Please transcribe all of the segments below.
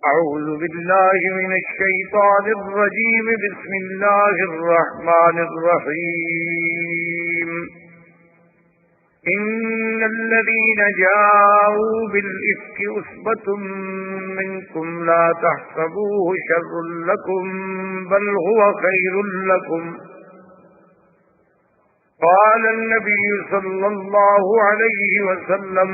أعوذ بالله من الشيطان الرجيم. بسم الله الرحمن الرحيم. إن الذين جاءوا بالإفك عصبة منكم لا تحسبوه شر لكم بل هو خير لكم. قال النبي صلى الله عليه وسلم: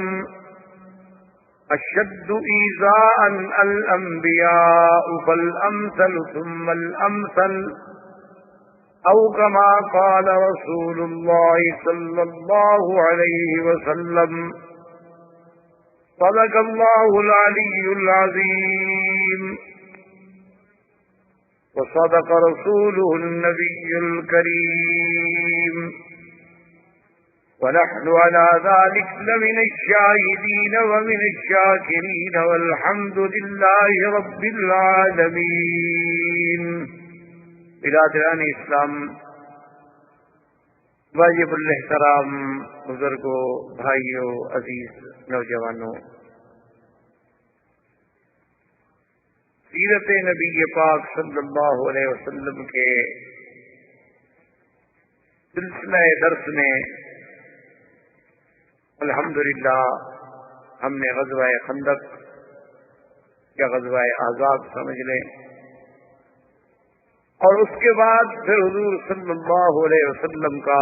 أشد إيذاء الأنبياء فالأمثل ثم الأمثل، أو كما قال رسول الله صلى الله عليه وسلم. صدق الله العلي العظيم وصدق رسوله النبي الكريم، ونحن على ذلك لمن الشاهدين ومن الشاكرين والحمد لله رب العالمين. برادران اسلام، واجب الاحترام بزرگوں، بھائیوں، عزیز نوجوانوں، سیرت نبی پاک صلی اللہ علیہ وسلم کے سلسلہ درس میں الحمدللہ ہم نے غزوہ خندق یا غزوہ احزاب سمجھ لیں، اور اس کے بعد پھر حضور صلی اللہ علیہ وسلم کا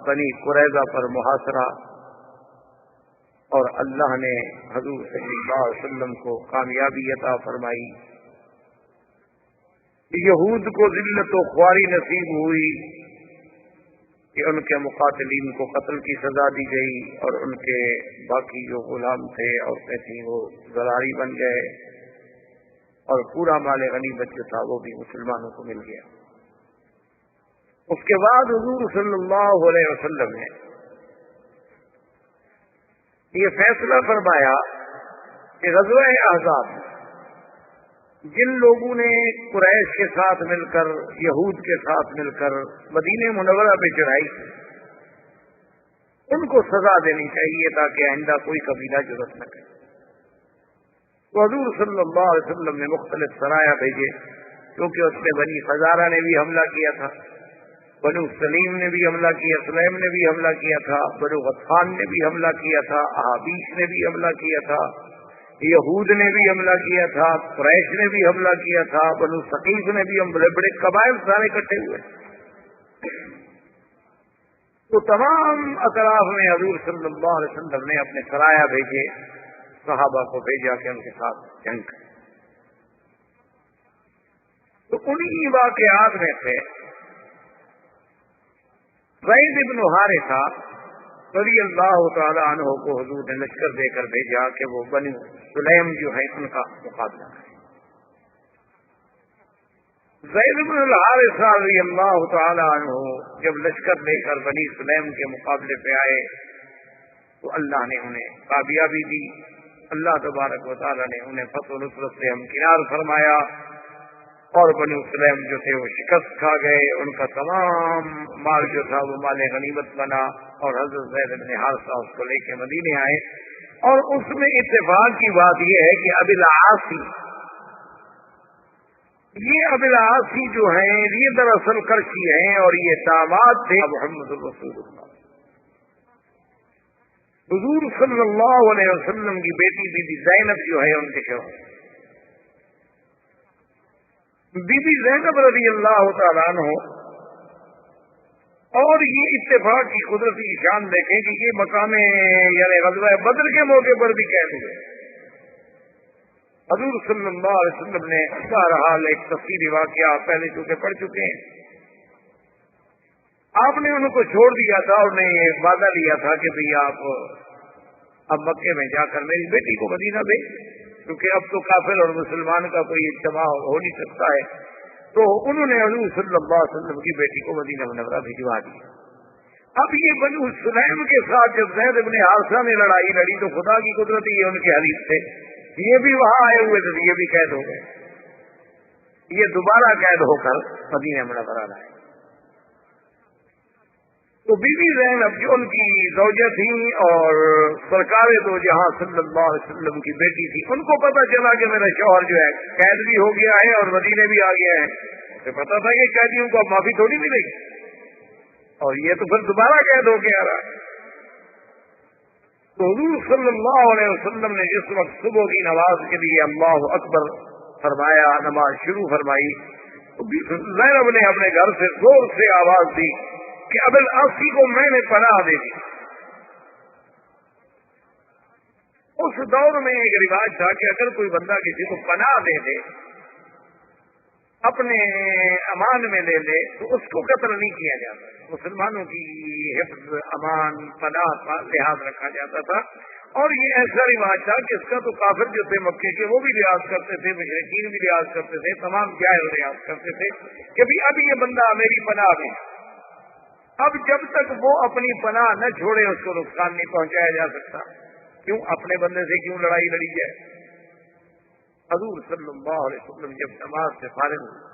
بنی قریظہ پر محاصرہ، اور اللہ نے حضور صلی اللہ علیہ وسلم کو کامیابی عطا فرمائی. یہود کو ذلت و خواری نصیب ہوئی کہ ان کے مقاتلین کو قتل کی سزا دی گئی، اور ان کے باقی جو غلام تھے، عورتیں تھیں، وہ ذراری بن گئے، اور پورا مال غنیمت جو تھا وہ بھی مسلمانوں کو مل گیا. اس کے بعد حضور صلی اللہ علیہ وسلم نے یہ فیصلہ فرمایا کہ غزوہ احزاب جن لوگوں نے قریش کے ساتھ مل کر، یہود کے ساتھ مل کر مدینہ منورہ پہ چڑھائی کی، ان کو سزا دینی چاہیے تاکہ آئندہ کوئی قبیلہ جرأت نہ کرے. تو حضور صلی اللہ علیہ وسلم نے مختلف سرایہ بھیجے، کیونکہ اس میں بنی فزارہ نے بھی حملہ کیا تھا، بنو سلیم نے بھی حملہ کیا، سلیم نے بھی حملہ کیا تھا، بنو غطفان نے بھی حملہ کیا تھا، احابیش نے بھی حملہ کیا تھا، یہود نے بھی حملہ کیا تھا، قریش نے بھی حملہ کیا تھا، بنو ثقیف نے بھی بڑے بڑے قبائل سارے اکٹھے ہوئے. تو تمام اطراف میں حضور صلی اللہ علیہ وسلم نے اپنے سرایہ بھیجے، صحابہ کو بھیجا کہ ان کے ساتھ جنگ کریں. تو انہی واقعات میں سے زید بن حارثہ رضی اللہ تعالی عنہ کو حضور نے لشکر دے کر بھیجا کہ وہ بنی سلیم جو ہے ان کا مقابلہ کریں. زید بن الحارثہ رضی اللہ تعالی عنہ جب لشکر لے کر بنی سلیم کے مقابلے پہ آئے تو اللہ نے انہیں کامیابی دی. اللہ تبارک و تعالی نے انہیں فتح و نصرت سے ہمکنار فرمایا، اور بنی سلیم جو تھے وہ شکست کھا گئے. ان کا تمام مال جو تھا وہ مال غنیمت بنا، اور حضرت زید بن حارثہ اس کو لے کے مدینے آئے. اور اس میں اتفاق کی بات یہ ہے کہ ابی العاص جو ہیں یہ دراصل کرشی ہیں، اور یہ داماد تھے محمد رسول اللہ. حضور صلی اللہ علیہ وسلم کی بیٹی بی بی زینب جو ہے ان کے شوہر، بی بی زینب رضی اللہ تعالیٰ عنہ. اور یہ اتفاق کی قدرتی شان دیکھیں کہ یہ مقام یعنی غزوہ بدر کے موقع پر بھی قید ہوئے. حضور صلی اللہ علیہ وسلم نے بہرحال ایک تفصیلی واقعہ پہلے چونکہ پڑھ چکے ہیں، آپ نے ان کو چھوڑ دیا تھا، اور نے یہ وعدہ لیا تھا کہ بھئی آپ اب مکے میں جا کر میری بیٹی کو مدینہ بھیج، کیونکہ اب تو کافر اور مسلمان کا کوئی اجتماع ہو نہیں سکتا ہے. تو انہوں نے حضور صلی اللہ علیہ وسلم کی بیٹی کو مدینہ منورہ بھجوا دیا. اب یہ بنو سلیم کے ساتھ جب زید بن حارثہ نے لڑائی لڑی تو خدا کی قدرت یہ ان کے حریف تھے، یہ بھی وہاں آئے ہوئے تھے، یہ بھی قید ہو گئے. یہ دوبارہ قید ہو کر مدینہ منورہ آئے. تو بیوی زینب جو ان کی زوجہ تھیں اور سرکار دو جہاں صلی اللہ علیہ وسلم کی بیٹی تھی، ان کو پتہ چلا کہ میرا شوہر جو ہے قید بھی ہو گیا ہے اور مدینے بھی آ گیا ہے. تو پتا تھا کہ قیدیوں کو اب معافی تھوڑی ملے گی، اور یہ تو پھر دوبارہ قید ہو کے آ رہا ہے. تو حضور صلی اللہ علیہ وسلم نے جس وقت صبح کی نماز کے لیے اللہ اکبر فرمایا، نماز شروع فرمائی، تو زینب نے اپنے گھر سے زور سے آواز دی کہ ابل آسی کو میں نے پناہ دے دی. اس دور میں ایک رواج تھا کہ اگر کوئی بندہ کسی کو پناہ دے دے، اپنے امان میں لے لے، تو اس کو قتل نہیں کیا جاتا. مسلمانوں کی حفظ، امان، پناہ کا لحاظ رکھا جاتا تھا. اور یہ ایسا رواج تھا کہ اس کا تو کافر جو تھے مکے کے وہ بھی لحاظ کرتے تھے، مشرکین بھی لحاظ کرتے تھے، تمام جائز لحاظ کرتے تھے کہ بھی اب یہ بندہ میری پناہ میں، اب جب تک وہ اپنی پناہ نہ چھوڑے اس کو نقصان نہیں پہنچایا جا سکتا. کیوں اپنے بندے سے کیوں لڑائی لڑی جائے؟ حضور صلی اللہ علیہ وسلم جب نماز سے فارغ ہوئے،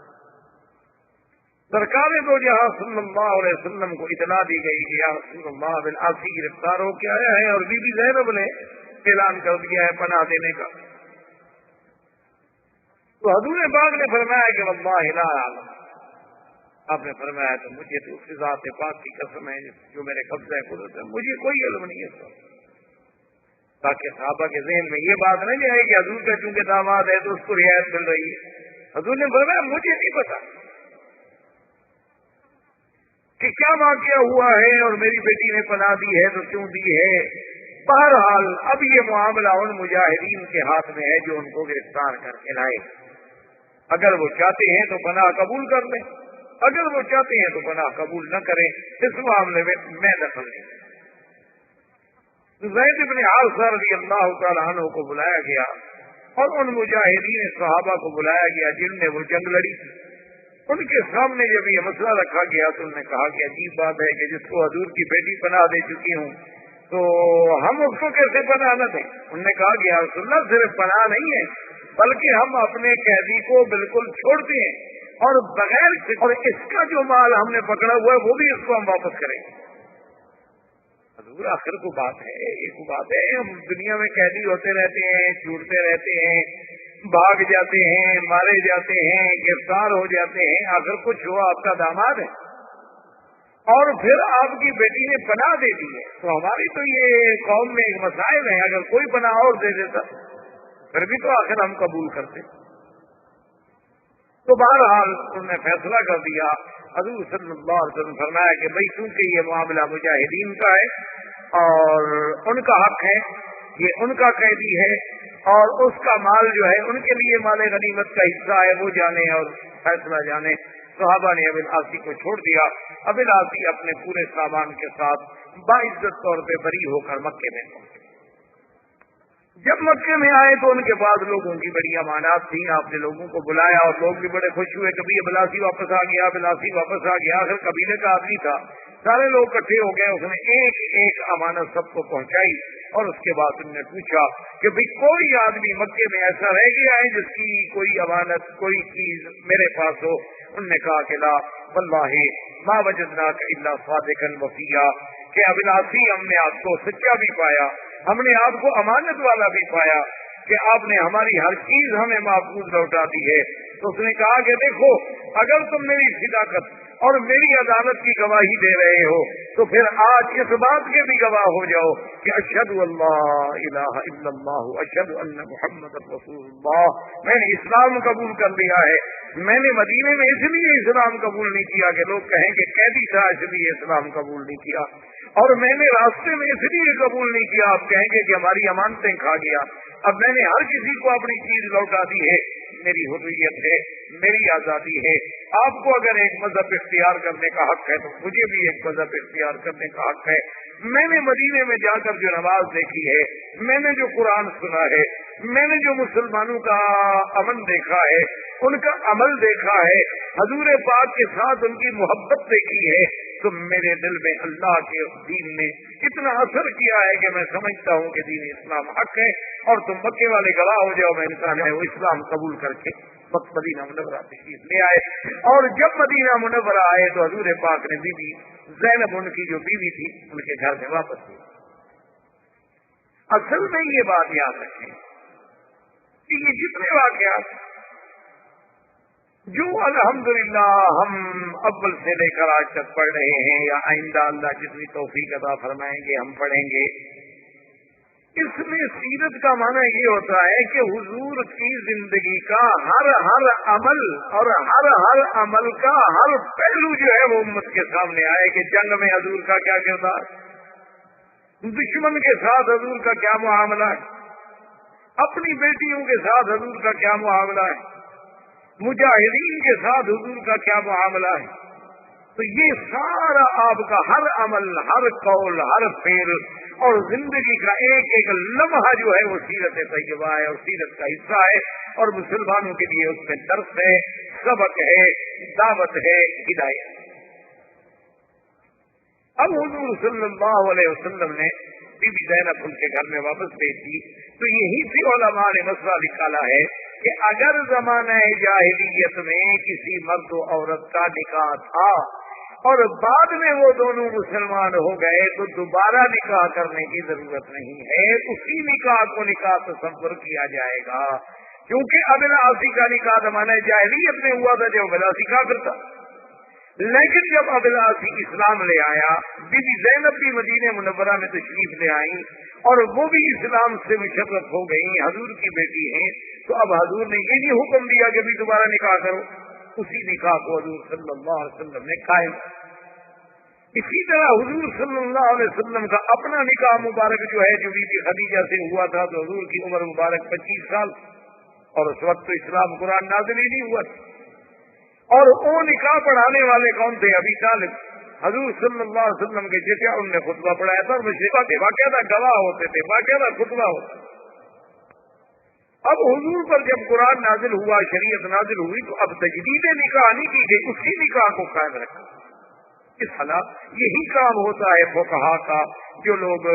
سرکار دو جہاں صلی اللہ علیہ وسلم کو اطلاع دی گئی کہ یا رسول اللہ بن عاصی گرفتار ہو کے آیا ہے، اور بی بی زینب نے اعلان کر دیا ہے پناہ دینے کا. تو حضور پاک نے فرمایا کہ واللہ لا اعلم، آپ نے فرمایا تو مجھے تو اس ذات پاک کی قسم ہے جو میرے قبضہ قدرت ہے، مجھے کوئی علم نہیں ہے. تاکہ صحابہ کے ذہن میں یہ بات نہ جائے کہ حضور کا چونکہ داماد ہے تو اس کو رعایت مل رہی ہے. حضور نے فرمایا مجھے نہیں پتا کہ کیا واقعہ ہوا ہے اور میری بیٹی نے پناہ دی ہے تو کیوں دی ہے. بہرحال اب یہ معاملہ ان مجاہدین کے ہاتھ میں ہے جو ان کو گرفتار کر کے لائے. اگر وہ چاہتے ہیں تو پناہ قبول کر لیں، اگر وہ چاہتے ہیں تو پناہ قبول نہ کریں. اس معاملے میں دخل نہیں. زید بن حارثہ رضی اللہ تعالیٰ عنہ کو بلایا گیا اور ان مجاہدین صحابہ کو بلایا گیا جن نے وہ جنگ لڑی تھی. ان کے سامنے جب یہ مسئلہ رکھا گیا تو انہوں نے کہا کہ عجیب بات ہے کہ جس کو حضور کی بیٹی پناہ دے چکی ہوں تو ہم اس کو کیسے پناہ نہ دیں. انہوں نے کہا کہ یا رسول اللہ صرف پناہ نہیں ہے بلکہ ہم اپنے قیدی کو بالکل چھوڑتے ہیں اور بغیر اور اس کا جو مال ہم نے پکڑا ہوا ہے وہ بھی اس کو ہم واپس کریں گے. حضور آخر کو بات ہے، ایک بات ہے، ہم دنیا میں قیدی ہوتے رہتے ہیں، چھوٹتے رہتے ہیں، بھاگ جاتے ہیں، مارے جاتے ہیں، گرفتار ہو جاتے ہیں، آخر کچھ ہوا آپ کا داماد ہے اور پھر آپ کی بیٹی نے پناہ دے دی ہے. تو ہماری تو یہ قوم میں ایک مسائل ہے، اگر کوئی پناہ اور دے دیتا پھر بھی تو آخر ہم قبول کرتے. تو بہرحال انہوں نے فیصلہ کر دیا. حضور صلی اللہ علیہ وسلم فرمایا کہ بھائی چونکہ یہ معاملہ مجاہدین کا ہے اور ان کا حق ہے، یہ ان کا قیدی ہے اور اس کا مال جو ہے ان کے لیے مال غنیمت کا حصہ ہے، وہ جانے اور فیصلہ جانے. صحابہ نے ابن عاصی کو چھوڑ دیا. ابن عاصی اپنے پورے سامان کے ساتھ باعزت طور پہ بری ہو کر مکے میں پہنچے. جب مکے میں آئے تو ان کے پاس لوگوں کی بڑی امانات تھیں. آپ نے لوگوں کو بلایا اور لوگ بھی بڑے خوش ہوئے. کبھی بلاسی واپس آ گیا، بلاسی واپس آ گیا. آخر قبیلے کا آدمی تھا، سارے لوگ اکٹھے ہو گئے. اس نے ایک ایک امانت سب کو پہنچائی اور اس کے بعد انہوں نے پوچھا کہ بھئی کوئی آدمی مکے میں ایسا رہ گیا ہے جس کی کوئی امانت، کوئی چیز میرے پاس ہو؟ انہوں نے کہا کہ لا واللہ ما وجدناک الا صادقا وفیا، کہ ابن عاصی ہم نے آپ کو سچا بھی پایا، ہم نے آپ کو امانت والا بھی پایا کہ آپ نے ہماری ہر چیز ہمیں محفوظ لوٹا دی ہے. تو اس نے کہا کہ دیکھو اگر تم میری صداقت اور میری عدالت کی گواہی دے رہے ہو تو پھر آج اس بات کے بھی گواہ ہو جاؤ کہ اشہد اللہ الہ الا اللہ اشہد ان محمد رسول اللہ، میں نے اسلام قبول کر لیا ہے. میں نے مدینے میں اس لیے اسلام قبول نہیں کیا کہ لوگ کہیں کہ قیدی تھا اس لیے اسلام قبول نہیں کیا، اور میں نے راستے میں اس لیے قبول نہیں کیا آپ کہیں گے کہ ہماری امانتیں کھا گیا. اب میں نے ہر کسی کو اپنی چیز لوٹا دی ہے، میری حریت ہے، میری آزادی ہے. آپ کو اگر ایک مذہب اختیار کرنے کا حق ہے تو مجھے بھی ایک مذہب اختیار کرنے کا حق ہے. میں نے مدینے میں جا کر جو نماز دیکھی ہے، میں نے جو قرآن سنا ہے، میں نے جو مسلمانوں کا امن دیکھا ہے، ان کا عمل دیکھا ہے، حضور پاک کے ساتھ ان کی محبت دیکھی ہے، تو میرے دل میں اللہ کے دین نے اتنا اثر کیا ہے کہ میں سمجھتا ہوں کہ دین اسلام حق ہے، اور تم مکے والے گواہ ہو جاؤ، میں انسان ہے وہ اسلام قبول کر کے وقت مدینہ منورہ تشریف لے آئے۔ اور جب مدینہ منورہ آئے تو حضور پاک نے بی بی زینب ان کی جو بیوی تھی ان کے گھر میں واپس ہوئی۔ اصل میں یہ بات یاد رکھیں کہ یہ جتنے واقعات جو الحمدللہ ہم اول سے لے کر آج تک پڑھ رہے ہیں، یا آئندہ اللہ جتنی توفیق عطا فرمائیں گے ہم پڑھیں گے، اس میں سیرت کا معنی یہ ہوتا ہے کہ حضور کی زندگی کا ہر عمل اور ہر عمل کا ہر پہلو جو ہے وہ امت کے سامنے آئے کہ جنگ میں حضور کا کیا کردار، دشمن کے ساتھ حضور کا کیا معاملہ ہے، اپنی بیٹیوں کے ساتھ حضور کا کیا معاملہ ہے، مجاہدین کے ساتھ حضور کا کیا معاملہ ہے۔ تو یہ سارا آپ کا ہر عمل، ہر قول، ہر فعل اور زندگی کا ایک ایک لمحہ جو ہے وہ سیرت طیبہ ہے اور سیرت کا حصہ ہے، اور مسلمانوں کے لیے اس میں درس ہے، سبق ہے، دعوت ہے، ہدایت۔ اب حضور صلی اللہ علیہ وسلم نے بی بی زینب ان کے گھر میں واپس بھیجی، تو یہی سے علماء نے مسئلہ نکالا ہے کہ اگر زمانہ جاہلیت میں کسی مرد و عورت کا نکاح تھا اور بعد میں وہ دونوں مسلمان ہو گئے تو دوبارہ نکاح کرنے کی ضرورت نہیں ہے، اسی نکاح کو نکاح تصور کیا جائے گا، کیونکہ ابلاسی کا نکاح زمانہ جاہلیت میں ہوا تھا جب ابلاسی کافر تھا۔ لیکن جب ابلاسی اسلام لے آیا، بی بی زینب بھی مدینہ منورہ میں تشریف لے آئی اور وہ بھی اسلام سے مشرف ہو گئی، حضور کی بیٹی ہیں، تو اب حضور نے یہ نہیں حکم دیا کہ بھی دوبارہ نکاح کرو، اسی نکاح کو حضور صلی اللہ علیہ وسلم نے قائم۔ اسی طرح حضور صلی اللہ علیہ وسلم کا اپنا نکاح مبارک جو ہے جو بی بی خدیجہ سے ہوا تھا، تو حضور کی عمر مبارک 25 سال، اور اس وقت تو اسلام قرآن نازل ہی نہیں ہوا تھا۔ اور وہ نکاح پڑھانے والے کون تھے؟ ابی طالب، حضور صلی اللہ علیہ وسلم کے چچا، ان نے خطبہ پڑھایا تھا اور مشرقہ کے باقاعدہ گواہ ہوتے تھے، باقاعدہ خطبہ ہوتا۔ اب حضور پر جب قرآن نازل ہوا، شریعت نازل ہوئی، تو اب تجدید نکاح نہیں کی گئی، اسی نکاح کو قائم رکھا۔ اس حالات یہی کام ہوتا ہے فقہا کا، جو لوگ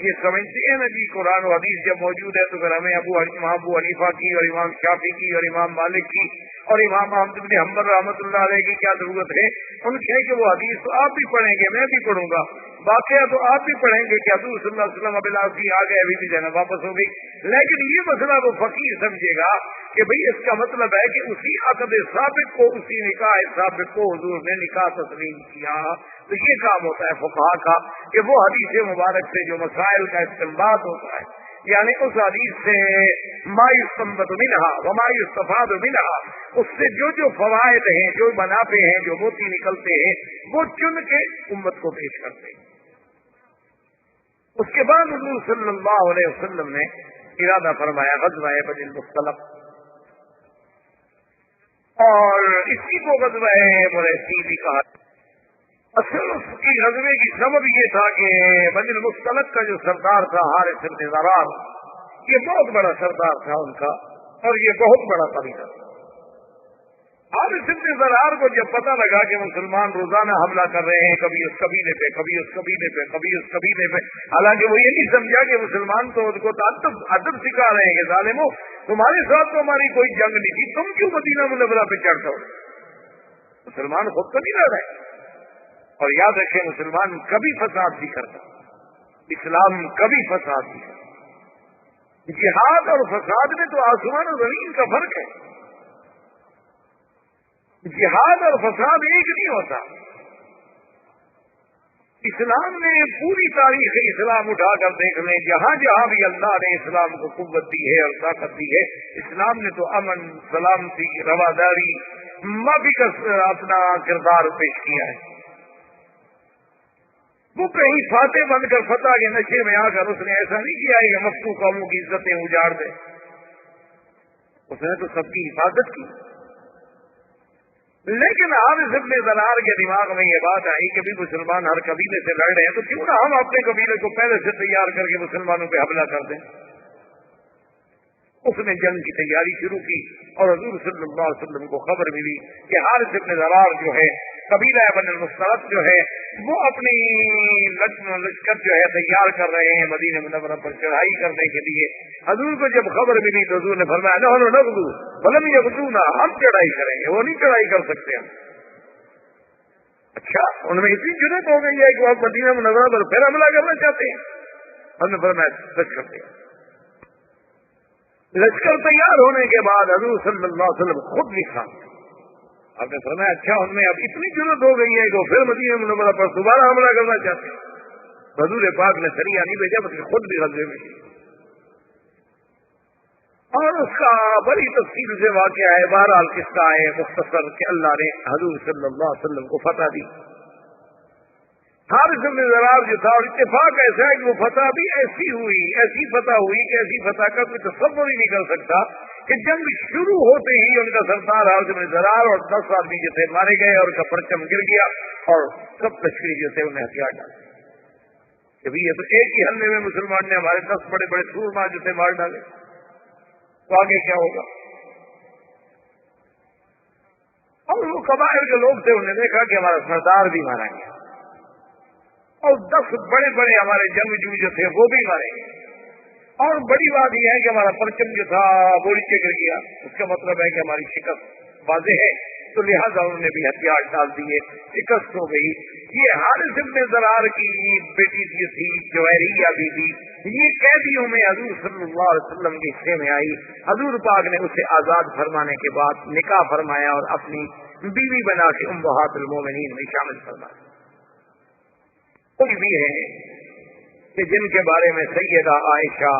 یہ سمجھتے ہیں نا جی قرآن و حدیث جب موجود ہے تو پھر ہمیں ابو حنیفہ کی اور امام شافعی کی اور امام مالک کی اور امام احمد بن حنبل رحمۃ اللہ علیہ کی کیا ضرورت ہے؟ ان سے کہ وہ حدیث تو آپ بھی پڑھیں گے، میں بھی پڑھوں گا، واقعہ تو آپ بھی پڑھیں گے کہ حضور صلی اللہ علیہ وسلم ابلاسی آ گئے، ابھی بھی زینب واپس ہو گئی۔ لیکن یہ مسئلہ وہ فقیر سمجھے گا کہ بھئی اس کا مطلب ہے کہ اسی عقد سابق کو، اسی نکاح سابق کو حضور نے نکاح تسلیم کیا۔ تو یہ کام ہوتا ہے فقہا کا کہ وہ حدیث مبارک سے جو مسائل کا استنباط ہوتا ہے، یعنی اس حدیث سے ما یستنبط منہا وما یستفاد منہا، اس سے جو فوائد ہیں، جو منافع ہیں، جو موتی نکلتے ہیں، وہ چن کے امت کو پیش کرتے ہیں۔ اس کے بعد حضور صلی اللہ علیہ وسلم نے ارادہ فرمایا غزوہ بدر المصطلق، اور اسی کو غزوہ مریسی بھی کہا۔ اصل اس کی غزوے کی سبب یہ تھا کہ بدر المصطلق کا جو سردار تھا حارث بن ضرار، یہ بہت بڑا سردار تھا ان کا، اور یہ بہت بڑا قبیلہ تھا۔ حارث بن ضرار کو جب پتہ لگا کہ مسلمان روزانہ حملہ کر رہے ہیں، کبھی اس قبیلے پہ، کبھی اس قبیلے پہ، کبھی اس قبیلے پہ، حالانکہ وہ یہ نہیں سمجھا کہ مسلمان تو ان کو ادب سکھا رہے ہیں کہ ظالموں تمہارے ساتھ تو ہماری کوئی جنگ نہیں تھی، تم کیوں مدینہ منورہ پہ چڑھ ہو؟ مسلمان خود تو نہیں لڑ رہے۔ اور یاد رکھیں مسلمان کبھی فساد نہیں کرتا، اسلام کبھی فساد نہیں کرتا۔ جہاد اور فساد میں تو آسمان و زمین کا فرق ہے، جہاد اور فساد ایک نہیں ہوتا۔ اسلام نے پوری تاریخ اسلام اٹھا کر دیکھ لیں، جہاں جہاں بھی اللہ نے اسلام کو قوت دی ہے اور طاقت دی ہے، اسلام نے تو امن، سلامتی، رواداری، معافی کا اپنا کردار پیش کیا ہے۔ وہ کہیں فاتح بن کر فتح کے نشے میں آ کر اس نے ایسا نہیں کیا ہے کہ مفتو قوموں کی عزتیں اجاڑ دے، اس نے تو سب کی حفاظت کی۔ لیکن حارث بن ضرار کے دماغ میں یہ بات آئی کہ بھی مسلمان ہر قبیلے سے لڑ رہے ہیں، تو کیوں نہ ہم اپنے قبیلے کو پہلے سے تیار کر کے مسلمانوں پہ حملہ کر دیں۔ اس نے جنگ کی تیاری شروع کی، اور حضور صلی اللہ علیہ وسلم کو خبر ملی کہ حارث بن ضرار جو ہے قبیلہ بن المستلق جو ہے وہ اپنی لشکر جو ہے تیار کر رہے ہیں مدینہ منورہ پر چڑھائی کرنے کے لیے. حضور کو جب خبر ملی تو حضور نے فرمایا نحن نغزو ولم یغزونا، ہم چڑھائی کریں گے، وہ نہیں چڑھائی کر سکتے ہم. اچھا، ان میں اتنی جرات ہو گئی ہے کہ وہ مدینہ منورہ پر پھر حملہ کرنا چاہتے ہیں. ہم نے فرمایا لشکر تیار. لشکر تیار ہونے کے بعد حضور صلی اللہ علیہ وسلم خود لکھا. آپ نے فرمایا اچھا ان میں اب اتنی ضرورت ہو گئی ہے کہ پھر مدینہ منورہ پر دوبارہ حملہ کرنا چاہتے ہیں. حضور پاک نے سریہ نہیں بھیجا بلکہ خود بھی غزوے میں شریک. اور اس کا بڑی تفصیل سے واقعہ ہے. بہرحال قصہ ہے مختصر کہ اللہ نے حضور صلی اللہ علیہ وسلم کو فتح دی. حارث بن ضرار جو تھا، اور اتفاق ایسا ہے کہ وہ فتح بھی ایسی ہوئی، ایسی فتح ہوئی کہ ایسی فتح کا کوئی تصور ہی نہیں کر سکتا کہ جنگ شروع ہوتے ہی ان کا سردار حارث بن ضرار اور 10 آدمی جو تھے مارے گئے اور ان کا پرچم گر گیا اور سب لشکری جو تھے انہیں ہتھیار ڈالے. کہ یہ تو ایک ہی حملے میں مسلمان نے ہمارے 10 بڑے بڑے سورما جو تھے مار ڈالے، تو آگے کیا ہوگا. اور وہ قبائل کے لوگ تھے، انہوں نے دیکھا کہ ہمارا سردار بھی مارا گیا اور 10 بڑے بڑے ہمارے جنگجو جو تھے وہ بھی مارے گئے. اور بڑی بات یہ ہے کہ ہمارا پرچم جو تھا وہ نیچے گر گیا، اس کا مطلب ہے کہ ہماری شکست واضح ہے. تو لہٰذا انہوں نے بھی ہتھیار ڈال دیے، شکست ہو گئی. یہ حارث بن ضرار کی بیٹی جو تھی جویریہ بی بی، یہ قیدیوں میں حضور صلی اللہ علیہ وسلم کے حصے میں آئی. حضور پاک نے اسے آزاد فرمانے کے بعد نکاح فرمایا اور اپنی بیوی بنا کے امہات المومنین میں شامل فرمایا. کوئی بھی ہے کہ جن کے بارے میں سیدہ عائشہ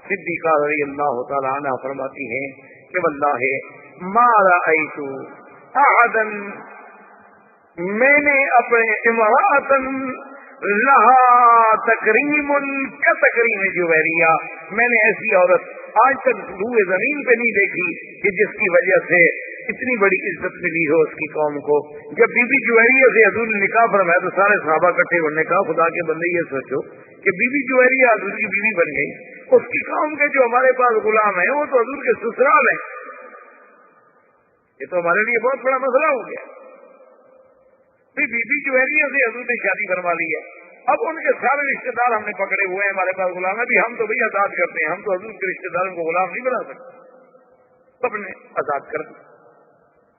صدیقہ رضی اللہ تعالی عنہ فرماتی ہیں کہ واللہ ما رأیت احدا، میں نے اپنے امرأۃ لہا تکریم کتکریم جویریہ، میں نے ایسی عورت آج تک روئے زمین پہ نہیں دیکھی کہ جس کی وجہ سے اتنی بڑی عزت ملی ہو اس کی قوم کو. جب بی بی جویریہ سے حضور نے نکاح فرمایا تو سارے صحابہ اکٹھے ہونے کا خدا کے بندے یہ سوچو کہ بی بی جویریہ حضور کی بیوی بن گئی، اس کی قوم کے جو ہمارے پاس غلام ہیں وہ تو حضور کے سسرال ہیں. یہ تو ہمارے لیے بہت بڑا مسئلہ ہو گیا. بی بی جویریہ سے حضور نے شادی فرما لی ہے. اب ان کے سارے رشتے دار ہم نے پکڑے ہوئے ہیں، ہمارے پاس غلام ہے بھی، ہم تو بھائی آزاد کرتے ہیں، ہم تو حضور کے رشتے داروں کو غلام نہیں بنا سکتے، سب نے آزاد کر دیا.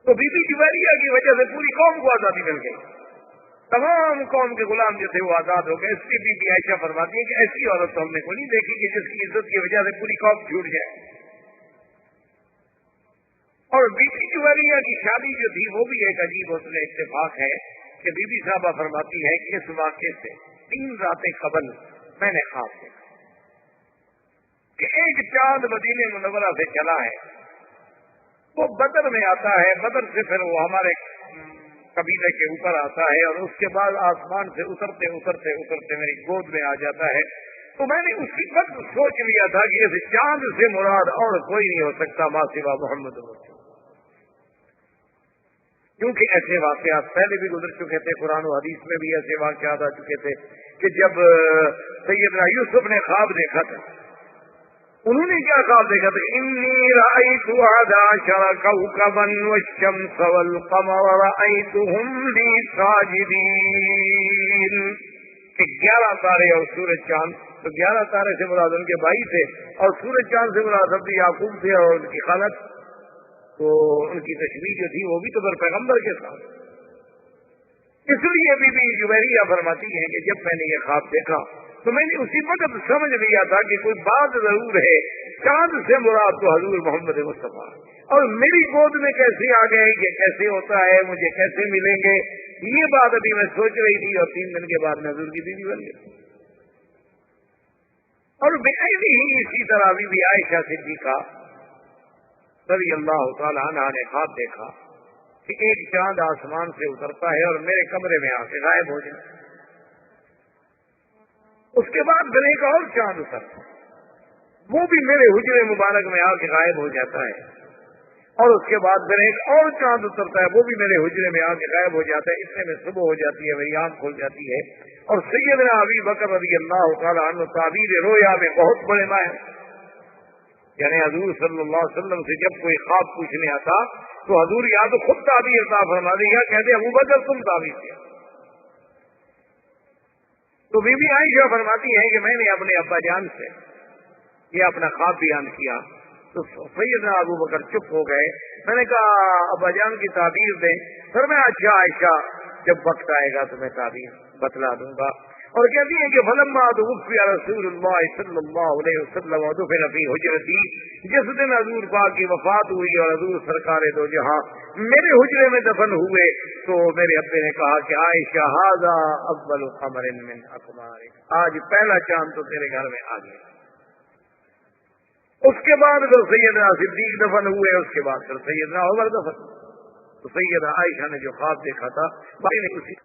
تو بی بی جویریہ کی وجہ سے پوری قوم کو آزادی مل گئی، تمام قوم کے غلام جو تھے وہ آزاد ہو گئے. اس کی بی بی عائشہ فرماتی ہے کہ ایسی عورت تو ہم نے کوئی نہیں دیکھی کہ جس کی عزت کی وجہ سے پوری قوم چھوٹ جائے. اور بی بی جویریہ کی شادی جو تھی وہ بھی ایک عجیب اس میں اتفاق ہے کہ بی بی صاحبہ فرماتی ہے کہ اس واقعے سے 3 راتیں قبل میں نے خواب دیکھا کہ ایک چاند مدینہ منورہ سے چلا ہے، وہ بدر میں آتا ہے، بدر سے پھر وہ ہمارے قبیلے کے اوپر آتا ہے اور اس کے بعد آسمان سے اترتے اترتے اترتے میری گود میں آ جاتا ہے. تو میں نے اسی وقت سوچ لیا تھا کہ اس چاند سے مراد اور کوئی نہیں ہو سکتا ماں سوا محمد رسول، کیونکہ ایسے واقعات پہلے بھی گزر چکے تھے، قرآن و حدیث میں بھی ایسے واقعات آ چکے تھے کہ جب سیدنا یوسف نے خواب دیکھا تھا، انہوں نے کیا خواب دیکھا تھا؟ انی رأیت 11 کوكبا والشمس والقمر رأیتهم لی ساجدین، کہ 11 تارے اور سورج چاند. تو 11 تارے سے مراد ان کے بھائی تھے اور سورج چاند سے مراد حضرت یعقوب تھے اور ان کی خالد. تو ان کی تشبیہ جو تھی وہ بھی تو پیغمبر کے ساتھ. اس لیے بی بی جویریہ فرماتی ہیں کہ جب میں نے یہ خواب دیکھا تو میں نے اسی وقت سمجھ لیا تھا کہ کوئی بات ضرور ہے، چاند سے مراد تو حضور محمد مصطفیٰ، اور میری گود میں کیسے آ گئے، یہ کیسے ہوتا ہے، مجھے کیسے ملیں گے، یہ بات ابھی میں سوچ رہی تھی اور 3 دن کے بعد میں حضور کی بیوی بن گئی. اور ایسی ہی اسی طرح بی عائشہ صدیقہ رضی اللہ تعالی عنہ نے خواب دیکھا کہ ایک چاند آسمان سے اترتا ہے اور میرے کمرے میں آ کے غائب ہو جائے. اس کے بعد پھر ایک اور چاند اترتا ہے، وہ بھی میرے حجرے مبارک میں آ کے غائب ہو جاتا ہے. اور اس کے بعد پھر ایک اور چاند اترتا ہے، وہ بھی میرے حجرے میں آ کے غائب ہو جاتا ہے. اتنے میں صبح ہو جاتی ہے، میری آنکھ کھل جاتی ہے اور سیدنا ابی بکر رضی اللہ تعالیٰ عنہ تعبیر رویا میں بہت بڑے ماہر، یعنی حضور صلی اللہ علیہ وسلم سے جب کوئی خواب پوچھنے آتا تو حضور یا تو خود تعبیر عطا فرما دے یا کہتے ابو بکر تم تعبیر کیا. تو بی بی عائشہ فرماتی ہے کہ میں نے اپنے ابا جان سے یہ اپنا خواب بیان کیا تو سیدنا ابو بکر چپ ہو گئے. میں نے کہا ابا جان کی تعبیر دیں. پھر میں اچھا عائشہ جب وقت آئے گا تو میں تعبیر بتلا دوں گا. اور کہتی ہیں کہ فلما توفی رسول اللہ صلی اللہ علیہ وسلم ودفن فی حجرتی، جس دن حضور پاک کی وفات ہوئی اور حضور سرکار دو جہاں میرے حجرے میں دفن ہوئے تو میرے ابے نے کہا کہ عائشہ ھذا اول قمر من اقمارک، آج پہلا چاند تو تیرے گھر میں آ گیا. اس کے بعد پھر سیدنا صدیق دفن ہوئے، اس کے بعد پھر سیدنا عمر دفن. تو سیدہ عائشہ نے جو خواب دیکھا تھا بھائی نے اسی.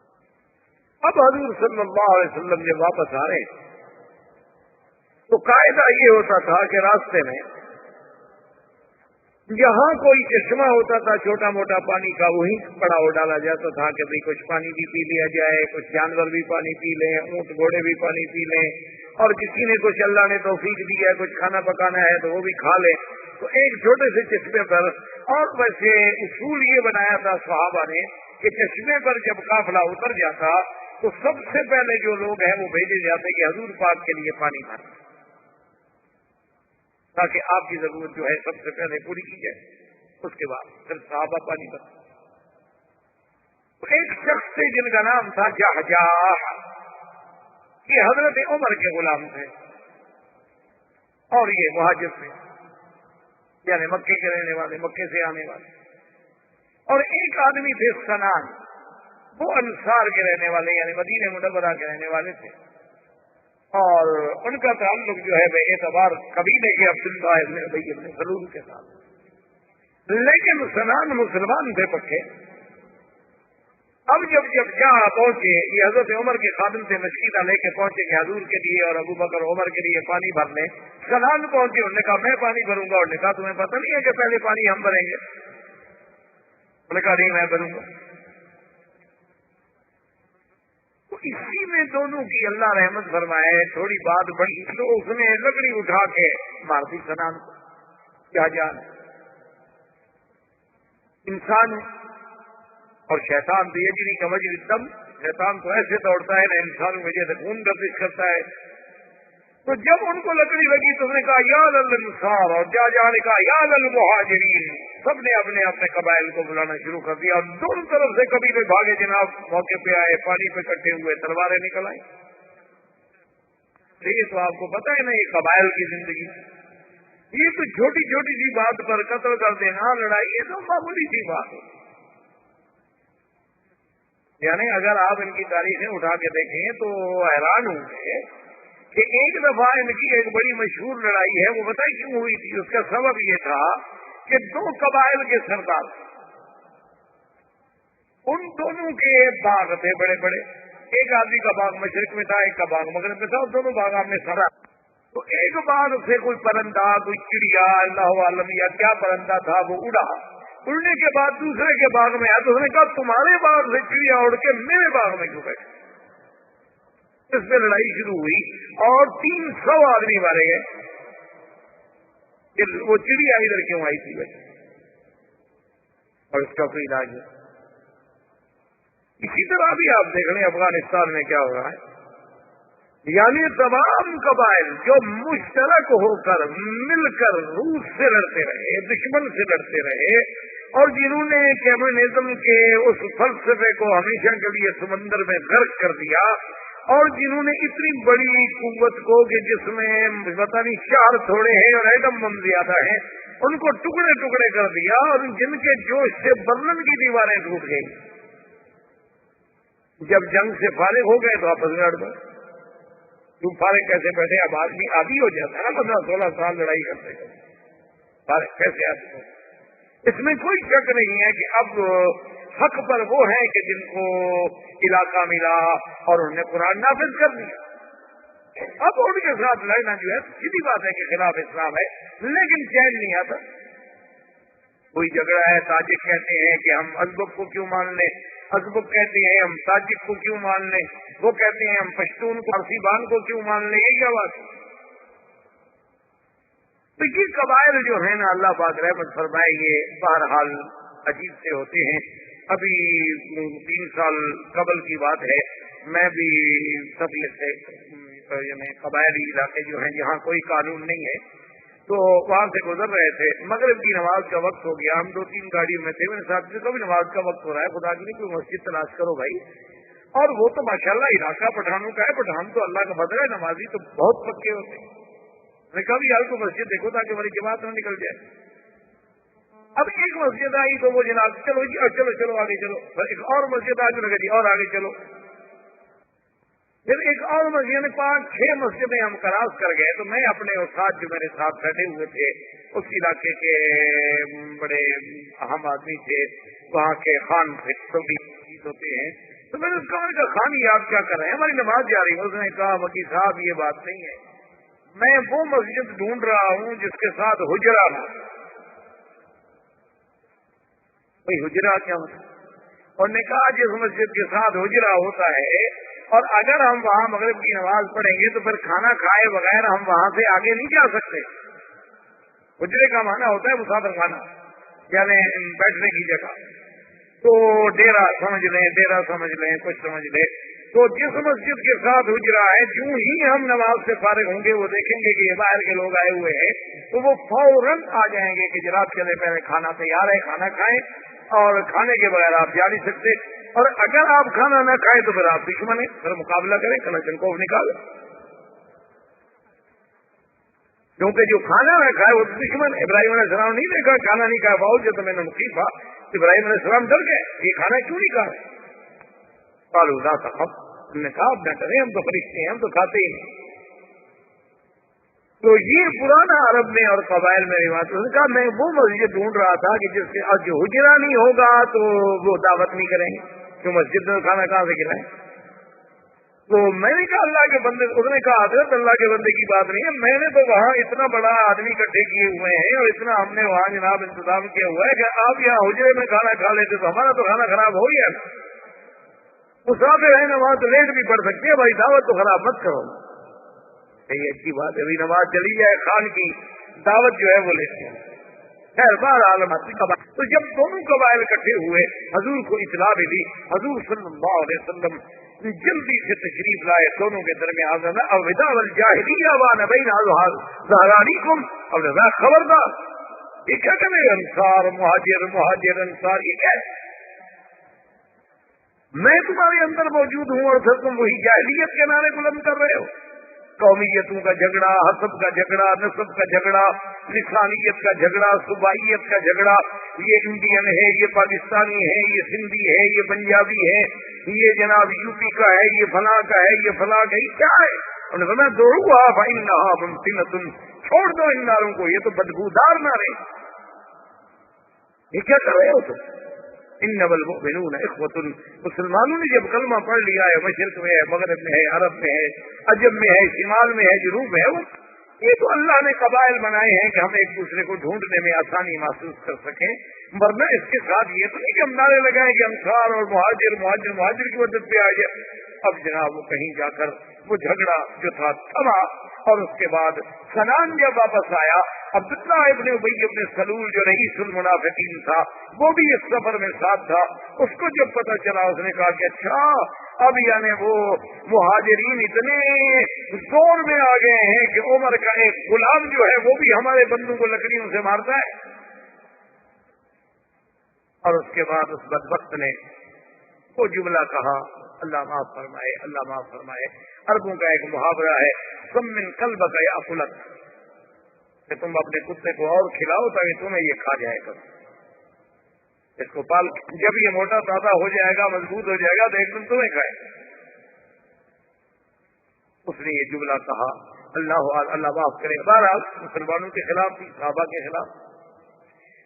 اب حضور صلی اللہ علیہ وسلم جب واپس آ رہے تو قاعدہ یہ ہوتا تھا کہ راستے میں جہاں کوئی چشمہ ہوتا تھا چھوٹا موٹا پانی کا وہیں پڑاؤ ڈالا جاتا تھا کہ بھئی کچھ پانی بھی پی لیا جائے، کچھ جانور بھی پانی پی لیں، اونٹ گھوڑے بھی پانی پی لیں، اور کسی نے کچھ اللہ نے توفیق دی ہے کچھ کھانا پکانا ہے تو وہ بھی کھا لیں. تو ایک چھوٹے سے چشمے پر، اور ویسے اصول یہ بنایا تھا صحابہ نے کہ چشمے پر جب قافلہ اتر جاتا تو سب سے پہلے جو لوگ ہیں وہ بھیجے جاتے کہ حضور پاک کے لیے پانی بھر، تاکہ آپ کی ضرورت جو ہے سب سے پہلے پوری کی جائے. اس کے بعد پھر صحابہ پانی بھر. ایک شخص تھے جن کا نام تھا جہجاہ، یہ حضرت عمر کے غلام تھے اور یہ مہاجر تھے، یعنی مکے کے رہنے والے، مکے سے آنے والے. اور ایک آدمی تھے سنان، وہ انصار کے رہنے والے یعنی مدینہ منورہ کے رہنے والے تھے، اور ان کا تعلق جو ہے بے اعتبار قبیلے کے عبداللہ ابن ابی ابن سلول کے ساتھ. لیکن سنان مسلمان تھے پکے. اب جب جہاں پہنچے یہ حضرت عمر کے خادم سے نشیدہ لے کے پہنچے کہ حضور کے لیے اور ابو بکر عمر کے لیے پانی بھر لیں. سنان پہنچے، انہوں نے کہا میں پانی بھروں گا. انہوں نے کہا تمہیں پتہ نہیں ہے کہ پہلے پانی ہم بھریں گے؟ انہوں نے کہا نہیں میں بھروں گا. تو اسی میں دونوں کی اللہ رحمت فرمائے تھوڑی بات بڑی تو اس نے لکڑی اٹھا کے مار دی سنان کو. کیا جان انسان اور شیطان تو یہ جنی کمجھ دم، شیطان تو ایسے دوڑتا ہے نا انسانوں میں جیسے خون گردش کرتا ہے. تو جب ان کو لکڑی لگی تو انہوں نے کہا یا للانصار، اور جا نے کہا یا للمہاجرین. سب نے اپنے اپنے قبائل کو بلانا شروع کر دیا اور دونوں طرف سے قبیلے بھاگے جناب، موقع پہ آئے، پانی پہ کٹے ہوئے، تلواریں نکل آئی. یہ تو آپ کو پتہ ہے نا یہ قبائل کی زندگی، یہ تو چھوٹی چھوٹی سی بات پر قتل کر دینا، لڑائی، یہ تو معمولی سی بات ہے. یعنی اگر آپ ان کی تاریخیں اٹھا کے دیکھیں تو حیران ہوں گے کہ ایک دفعہ ان کی ایک بڑی مشہور لڑائی ہے. وہ بتائیں کیوں ہوئی تھی؟ اس کا سبب یہ تھا کہ دو قبائل کے سردار، ان دونوں کے باغ تھے بڑے بڑے. ایک آدمی کا باغ مشرق میں تھا، ایک کا باغ مغرب میں تھا، اور دونوں باغ آپ نے سرا. تو ایک باغ سے کوئی پرندہ، کوئی چڑیا، اللہ عالم یا کیا پرندہ تھا وہ اڑا. اڑنے کے بعد دوسرے کے باغ میں آیا تو اس نے کہا تمہارے باغ سے چڑیا اڑ کے میرے باغ میں کیوں بیٹھے؟ اس میں لڑائی شروع ہوئی اور 300 آدمی مارے گئے کہ وہ چڑیا ادھر کیوں آئی تھی بھائی، اور اس کا کوئی علاج ہے. اسی طرح بھی آپ دیکھ لیں افغانستان میں کیا ہو رہا ہے. یعنی تمام قبائل جو مشترک ہو کر مل کر روس سے لڑتے رہے، دشمن سے لڑتے رہے، اور جنہوں نے کمیونزم کے اس فلسفے کو ہمیشہ کے لیے سمندر میں غرق کر دیا، اور جنہوں نے اتنی بڑی قوت کو کہ جس میں پتہ نہیں شہر تھوڑے ہیں اور ایٹم بم زیادہ ہیں، ان کو ٹکڑے ٹکڑے کر دیا، اور جن کے جوش سے برلن کی دیواریں ٹوٹ گئی. جب جنگ سے فارغ ہو گئے تو آپس میں لڑ گئے. تم فارغ کیسے بیٹھے؟ اب آدمی عادی ہو جاتا ہے نا 15-16 سال لڑائی کرتے ہیں، فارغ کیسے عادی ہو؟ اس میں کوئی شک نہیں ہے کہ اب حق پر وہ ہیں کہ جن کو علاقہ ملا اور انہوں نے قرآن نافذ کر دیا. اب ان کے ساتھ لڑنا جو ہے سیدھی بات ہے کہ خلاف اسلام ہے، لیکن چین نہیں آتا. کوئی جھگڑا ہے، تاجک کہتے ہیں کہ ہم ازبک کو کیوں مان لیں، ازبک کہتے ہیں ہم تاجک کو کیوں مان لیں، وہ کہتے ہیں ہم پشتون کو، فارسی بان کو کیوں مان لیں. یہ کیا بات ہے؟ تو یہ قبائل جو ہیں نا اللہ پاک رحمت فرمائے یہ بہرحال عجیب سے ہوتے ہیں. ابھی 3 سال قبل کی بات ہے، میں بھی سفیر سے یعنی قبائلی علاقے جو ہیں جہاں کوئی قانون نہیں ہے تو وہاں سے گزر رہے تھے. مغرب کی نماز کا وقت ہو گیا، ہم 2-3 گاڑیوں میں تھے. میرے ساتھ کو بھی نماز کا وقت ہو رہا ہے، خدا کی نہیں کوئی مسجد تلاش کرو بھائی. اور وہ تو ماشاءاللہ علاقہ پٹھانوں کا ہے، پٹھان تو اللہ کا بدل ہے، نمازی تو بہت پکے ہوتے ہیں. میں نے کہا بھی یار کو مسجد دیکھو تاکہ ہماری جماعت نہ نکل جائے. اب ایک مسجد آئی تو وہ جناب چلو جی چلو چلو آگے چلو. ایک اور مسجد آ جو لگا جی اور آگے چلو. پھر ایک اور مسجد 5-6 مسجدیں ہم کراس کر گئے. تو میں اپنے استاد جو میرے ساتھ بیٹھے ہوئے تھے اس علاقے کے بڑے اہم آدمی تھے، وہاں کے خان ہوتے ہیں. تو میں نے اس کا خان یہ آپ کیا کر رہے ہیں، ہماری نماز جاری ہے. اس نے کہا وکیل صاحب یہ بات نہیں ہے، میں وہ مسجد ڈھونڈ رہا ہوں جس کے ساتھ حجرا ہو. بھائی حجرا کیا ہوتا ہے؟ اور نے کہا جس مسجد کے ساتھ حجرا ہوتا ہے اور اگر ہم وہاں مغرب کی نماز پڑھیں گے تو پھر کھانا کھائے بغیر ہم وہاں سے آگے نہیں جا سکتے. حجرے کا معنی ہوتا ہے مسافر خانہ، یعنی بیٹھنے کی جگہ. تو ڈیرا سمجھ لیں، ڈیرا سمجھ لیں، کچھ سمجھ لیں. تو جس مسجد کے ساتھ حجرا ہے جو ہی ہم نماز سے فارغ ہوں گے وہ دیکھیں گے کہ یہ باہر کے لوگ آئے ہوئے ہیں تو وہ فوراً آ جائیں گے کہ جناب چلے پہلے کھانا تیار ہے، کھانا کھائیں، اور کھانے کے بغیر آپ جا نہیں سکتے. اور اگر آپ کھانا نہ کھائیں تو پھر آپ دشمن ہیں، پھر مقابلہ کریں، کلاشنکوف نکالیں. کیونکہ جو کھانا نہ کھائے وہ دشمن. ابراہیم علیہ السلام نہیں دیکھا کھانا نہیں کھایا، باؤ جو تو میں نے مقیفہ. ابراہیم علیہ السلام ڈر گئے یہ کھانا کیوں نہیں کھا رہے. قالوا لا تخف، ہم نے کہا اب نہ کریں، ہم تو فرشتے ہیں، ہم تو کھاتے ہی نہیں. تو یہ پرانا عرب میں اور قبائل میں رواج. اس نے کہا میں وہ مسجد ڈھونڈ رہا تھا کہ جس سے اب جو حجرا نہیں ہوگا تو وہ دعوت نہیں کریں گے، تو مسجد میں کھانا کہاں سے کھلائیں. تو میں نے کہا اللہ کے بندے، اس نے کہا حضرت اللہ کے بندے کی بات نہیں ہے، میں نے تو وہاں اتنا بڑا آدمی اکٹھے کیے ہوئے ہیں اور اتنا ہم نے وہاں جناب انتظام کیا ہوا ہے کہ آپ یہاں حجرے میں کھانا کھا لیتے تو ہمارا تو کھانا خراب ہو گیا. مسافر ہیں نا وہاں تو لیٹ بھی پڑ سکتے ہیں، بھائی دعوت تو خراب مت کرو. یہ اچھی بات ہے، نماز چلی جائے، خان کی دعوت جو ہے وہ لیتے ہیں. خیر بار عالم. تو جب دونوں قبائل اکٹھے ہوئے حضور کو اطلاع بھی دی. حضور صلی اللہ علیہ وسلم جلدی سے تشریف لائے دونوں کے درمیان. الوداع والجاہلیہ وانا بین ظہرانیکم. اب خبردار یہ کیا کرے انصار مہاجر مہاجر انصار، یہ کیا ہے؟ میں تمہارے اندر موجود ہوں اور پھر تم وہی جاہلیت کے نعرے بلند کر رہے ہو. قومیتوں کا جھگڑا، حسب کا جھگڑا، نسب کا جھگڑا، لسانیت کا جھگڑا، صوبائیت کا جھگڑا. یہ انڈین ہے، یہ پاکستانی ہے، یہ سندھی ہے، یہ پنجابی ہے، یہ جناب یو پی کا ہے، یہ فلاں کا ہے، یہ فلاں کا. یہ کیا ہے؟ انہوں نے فرمایا دوڑوا فإنها ممتنۃ، چھوڑ دو ان ناروں کو، یہ تو بدبودار نعرے. یہ کیا کر رہے ہو تم؟ انما المؤمنون اخوۃ. مسلمانوں نے جب کلمہ پڑھ لیا ہے، مشرق میں ہے، مغرب میں ہے، عرب میں ہے، عجم میں ہے، شمال میں ہے، جنوب میں ہے، یہ تو اللہ نے قبائل بنائے ہیں کہ ہم ایک دوسرے کو ڈھونڈنے میں آسانی محسوس کر سکیں. ورنہ اس کے ساتھ یہ تو نہیں کہ ہم نعرے لگائیں کہ انصار اور مہاجر مہاجر مہاجر کی مدد پہ آ جائے. اب جناب وہ کہیں جا کر وہ جھگڑا جو تھا تھما. اور اس کے بعد سنان جب واپس آیا، عبداللہ ابن ابی ابن سلول جو رئیس المنافقین تھا وہ بھی اس سفر میں ساتھ تھا. اس کو جب پتہ چلا اس نے کہا کہ اچھا اب یعنی وہ مہاجرین اتنے زور میں آ گئے ہیں کہ عمر کا ایک غلام جو ہے وہ بھی ہمارے بندوں کو لکڑیوں سے مارتا ہے. اور اس کے بعد اس بدبخت نے وہ جملہ کہا، اللہ معاف فرمائے، اللہ معاف فرمائے. عربوں کا ایک محاورہ ہے، سمن قلبک یأکلک، کہ تم اپنے کتے کو اور کھلاؤ تاکہ تمہیں یہ کھا جائے گا. اس کو پال، جب یہ موٹا تازہ ہو جائے گا، مضبوط ہو جائے گا تو ایک دن تمہیں کھائے. اس نے یہ جملہ کہا، اللہ معاف کرے. بہرحال مسلمانوں کے خلاف تھی، صحابہ کے خلاف.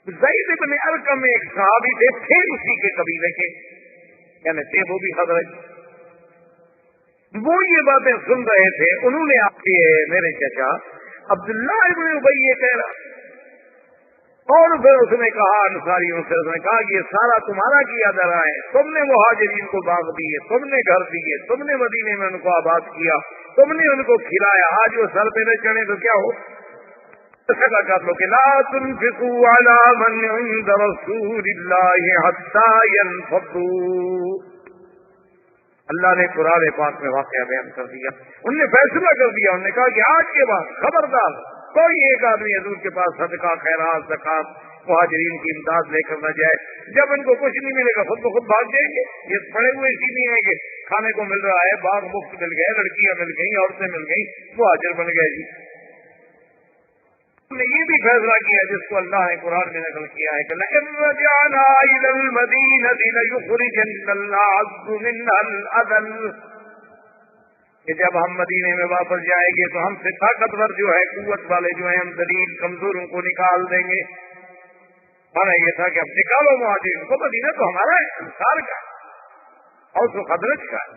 زید بن ارقم ایک صحابی تھے، پھر اسی کے قبیلے کے، یعنی تھے وہ بھی خزرج. وہ یہ باتیں سن رہے تھے. انہوں نے آپ کے میرے چچا عبداللہ ابن ابی یہ کہہ رہا، اور پھر اس نے کہا انصاریوں سے، اس نے کہا کہ یہ سارا تمہارا کیا درا ہے، تم نے مہاجرین کو باغ دیے، تم نے گھر دیے، تم نے مدینے میں ان کو آباد کیا، تم نے ان کو کھلایا. آج وہ سر پہ نہ چڑھے تو کیا ہو؟ ایسا کر لو کہ لا تنفقوا علی من عند رسول اللہ حتی ينفضوا. اللہ نے قرآن پاک میں واقعہ بیان کر دیا. انہوں نے فیصلہ کر دیا. انہوں نے کہا کہ آج کے بعد خبردار کوئی ایک آدمی حضور کے پاس صدقہ خیرات زکات مہاجرین کی امداد لے کر نہ جائے. جب ان کو کچھ نہیں ملے گا خود بخود بھاگ جائیں گے. یہ پڑے ہوئے اسی نہیں ہے کہ کھانے کو مل رہا ہے, باغ مفت مل گئے, لڑکیاں مل گئیں, عورتیں مل گئیں, مہاجر بن گئے. جی نے یہ بھی فیصلہ کیا جس کو اللہ نے قرآن میں نقل کیا ہے کہ لَئِن رَّجَعْنَا إِلَى الْمَدِينَةِ لَيُخْرِجَنَّ الْأَعَزُّ مِنْهَا الْأَذَلَّ, کہ جب ہم مدینے میں واپس جائیں گے تو ہم سے طاقتور جو ہے, قوت والے جو ہیں, ہم ذلیل کمزوروں کو نکال دیں گے. مانا یہ تھا کہ اب نکالو مہاجرین کو, مدینہ تو ہمارا ہے, انصار کا اور تو خدرج کا.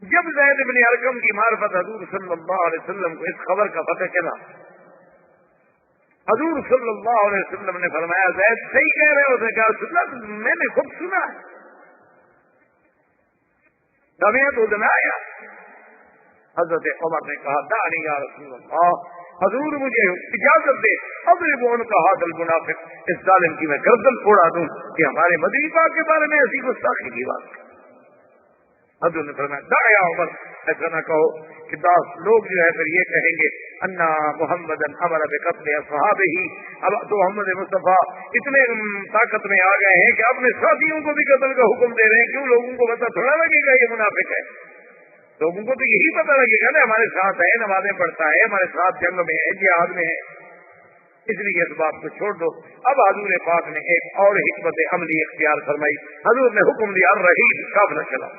جب زید بن ارقم کی معرفت حضور صلی اللہ علیہ وسلم کو اس خبر کا پتہ چلا, حضور صلی اللہ علیہ وسلم نے فرمایا زید صحیح کہہ رہے ہو. اس نے کہا سنا, میں نے خود سنا ہے. سمعت ودنایا. حضرت عمر نے کہا دعنی یا رسول اللہ, حضور مجھے اجازت دے, اضرب عنق ھذا المنافق, اس ظالم کی میں گردن پھوڑا دوں کہ ہمارے مدنی پاک کے بارے میں ایسی گستاخی کی بات. حضور نے فرمایا دع یا عمر, ایسا نہ کہو کہ 10 لوگ جو ہے پھر یہ کہیں گے انا محمدن امر بقتل اصحابہ, اب تو محمد مصطفیٰ اتنے طاقت میں آ گئے ہیں کہ اپنے ساتھیوں کو بھی قتل کا حکم دے رہے ہیں. کیوں لوگوں کو پتہ تھوڑا لگے گا یہ منافق ہے؟ لوگوں کو تو یہی پتہ لگے گا نا ہمارے ساتھ ہے, نمازیں پڑھتا ہے, ہمارے ساتھ جنگ میں ہے, جہاد میں ہے. اس لیے اس بات کو چھوڑ دو. اب حضور پاک نے ایک اور حکمت عملی اختیار فرمائی. حضور نے حکم دیا الرحیل, قافلہ چلاؤ.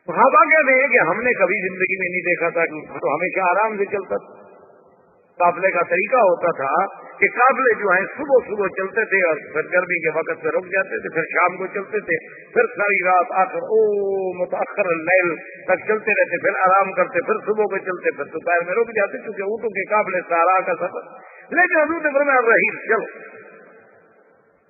صحابہ کہتے ہیں کہ ہم نے کبھی زندگی میں نہیں دیکھا تھا, تو ہمیشہ آرام سے چلتا تھا. قافلے کا طریقہ ہوتا تھا کہ قافلے جو ہیں صبح صبح چلتے تھے اور پھر گرمی کے وقت پہ رک جاتے تھے, پھر شام کو چلتے تھے, پھر ساری رات آخر متاخر اللیل تک چلتے رہتے, پھر آرام کرتے, پھر صبح کو چلتے, پھر دوپہر میں رک جاتے, کیونکہ اونٹوں کے قافلے سہارا کا سفر. لیکن حضور نے فرمایا رحیل چلو.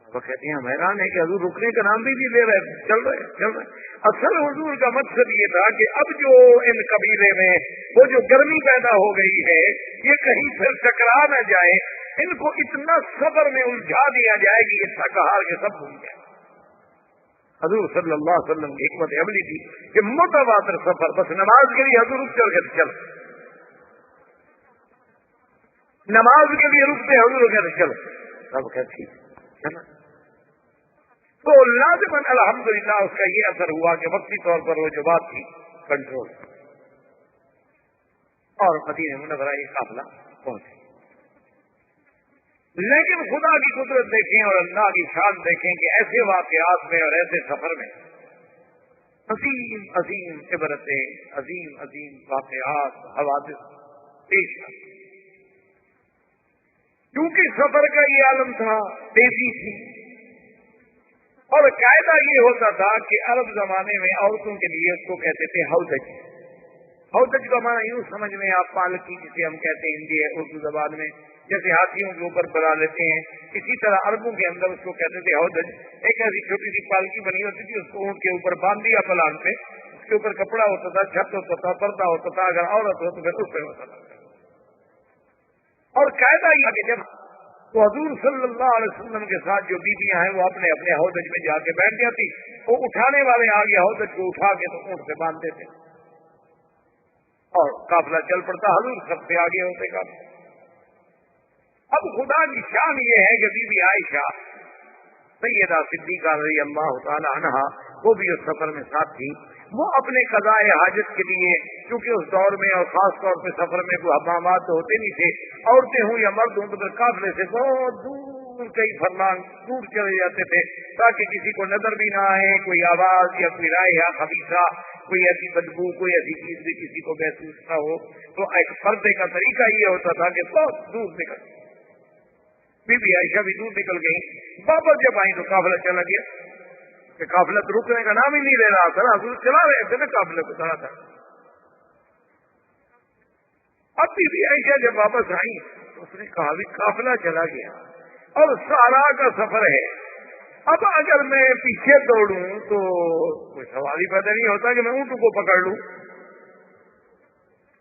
وہ کہتے ہیں ہم حیران ہے کہ حضور رکنے کا نام بھی لے رہے, چل رہے. اصل حضور کا مقصد یہ تھا کہ اب جو ان قبیلے میں وہ جو گرمی پیدا ہو گئی ہے یہ کہیں پھر ٹکرا نہ جائے, ان کو اتنا صبر میں الجھا دیا جائے کہ یہ تھک ہار کے سب بھول جائے. حضور صلی اللہ علیہ وسلم کی حکمت عملی تھی کہ متواتر سفر, بس نماز کے لیے حضور رک کر کے چل, نماز کے لیے رکتے حضور کہتے چلو, سب کہتے چلو. تو لازماً الحمدللہ اس کا یہ اثر ہوا کہ وقتی طور پر وہ جو بات تھی کنٹرول, اور مدینہ منورہ یہ قافلہ پہنچے. لیکن خدا کی قدرت دیکھیں اور اللہ کی شان دیکھیں کہ ایسے واقعات میں اور ایسے سفر میں عظیم عظیم عبرتیں, عظیم عظیم واقعات, حوادث پیش آئے. کیونکہ سفر کا یہ عالم تھا, تیزی تھی, اور قاعدہ یہ ہوتا تھا کہ عرب زمانے میں عورتوں کے لیے اس کو کہتے تھے ہودج. ہودج کا معنی یوں سمجھ میں آپ پالکی جسے ہم کہتے ہیں ہندی اردو زبان میں, جیسے ہاتھیوں کے اوپر بنا لیتے ہیں, اسی طرح عربوں کے اندر اس کو کہتے تھے ہودج. ایک ایسی چھوٹی سی پالکی بنی ہوتی تھی, اس کو اونٹ کے اوپر باندھ دیا پلان پہ, اس کے اوپر کپڑا ہوتا تھا, چھت ہوتا تھا, پردہ ہوتا تھا, اگر عورت ہو تو پھر اس پہ ہوتا تھا. اور قاعدہ یہ کہ جب تو حضور صلی اللہ علیہ وسلم کے ساتھ جو بیویاں ہیں وہ اپنے اپنے ہودج میں جا کے بیٹھ جاتی, وہ اٹھانے والے آگے ہودج کو اٹھا کے تو اونٹ سے باندھ دیتے اور قافلہ چل پڑتا. حضور سب سے آگے ہوتے قافلہ. اب خدا کی شان یہ ہے کہ بی بی عائشہ سیدہ صدیقہ رضی اللہ تعالی عنہا وہ بھی اس سفر میں ساتھ تھی. وہ اپنے قضاء حاجت کے لیے, کیونکہ اس دور میں اور خاص طور پہ سفر میں کوئی حمامات تو ہوتے نہیں تھے, عورتیں ہوں یا مرد ہوں تو پھر قافلے سے بہت دور کئی فرمان دور چلے جاتے تھے تاکہ کسی کو نظر بھی نہ آئے, کوئی آواز یا کوئی رائحہ خبیثہ, کوئی ایسی بدبو, کوئی ایسی چیز بھی کسی کو محسوس نہ ہو. تو ایک پردے کا طریقہ یہ ہوتا تھا کہ بہت دور نکل. بی بی عائشہ بھی دور نکل گئی, واپس جب آئی تو قافلہ چلا گیا. کہ قافلہ تو رکنے کا نام ہی نہیں لے رہا تھا, حضور چلا رہے تھے نا قافلے کو چلا تھا. اب بی بی عائشہ جب واپس آئی تو اس نے کہا بھی قافلہ چلا گیا اور سارا کا سفر ہے, اب اگر میں پیچھے دوڑوں تو کوئی سوال ہی پیدا نہیں ہوتا کہ میں اونٹ کو پکڑ لوں.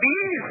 20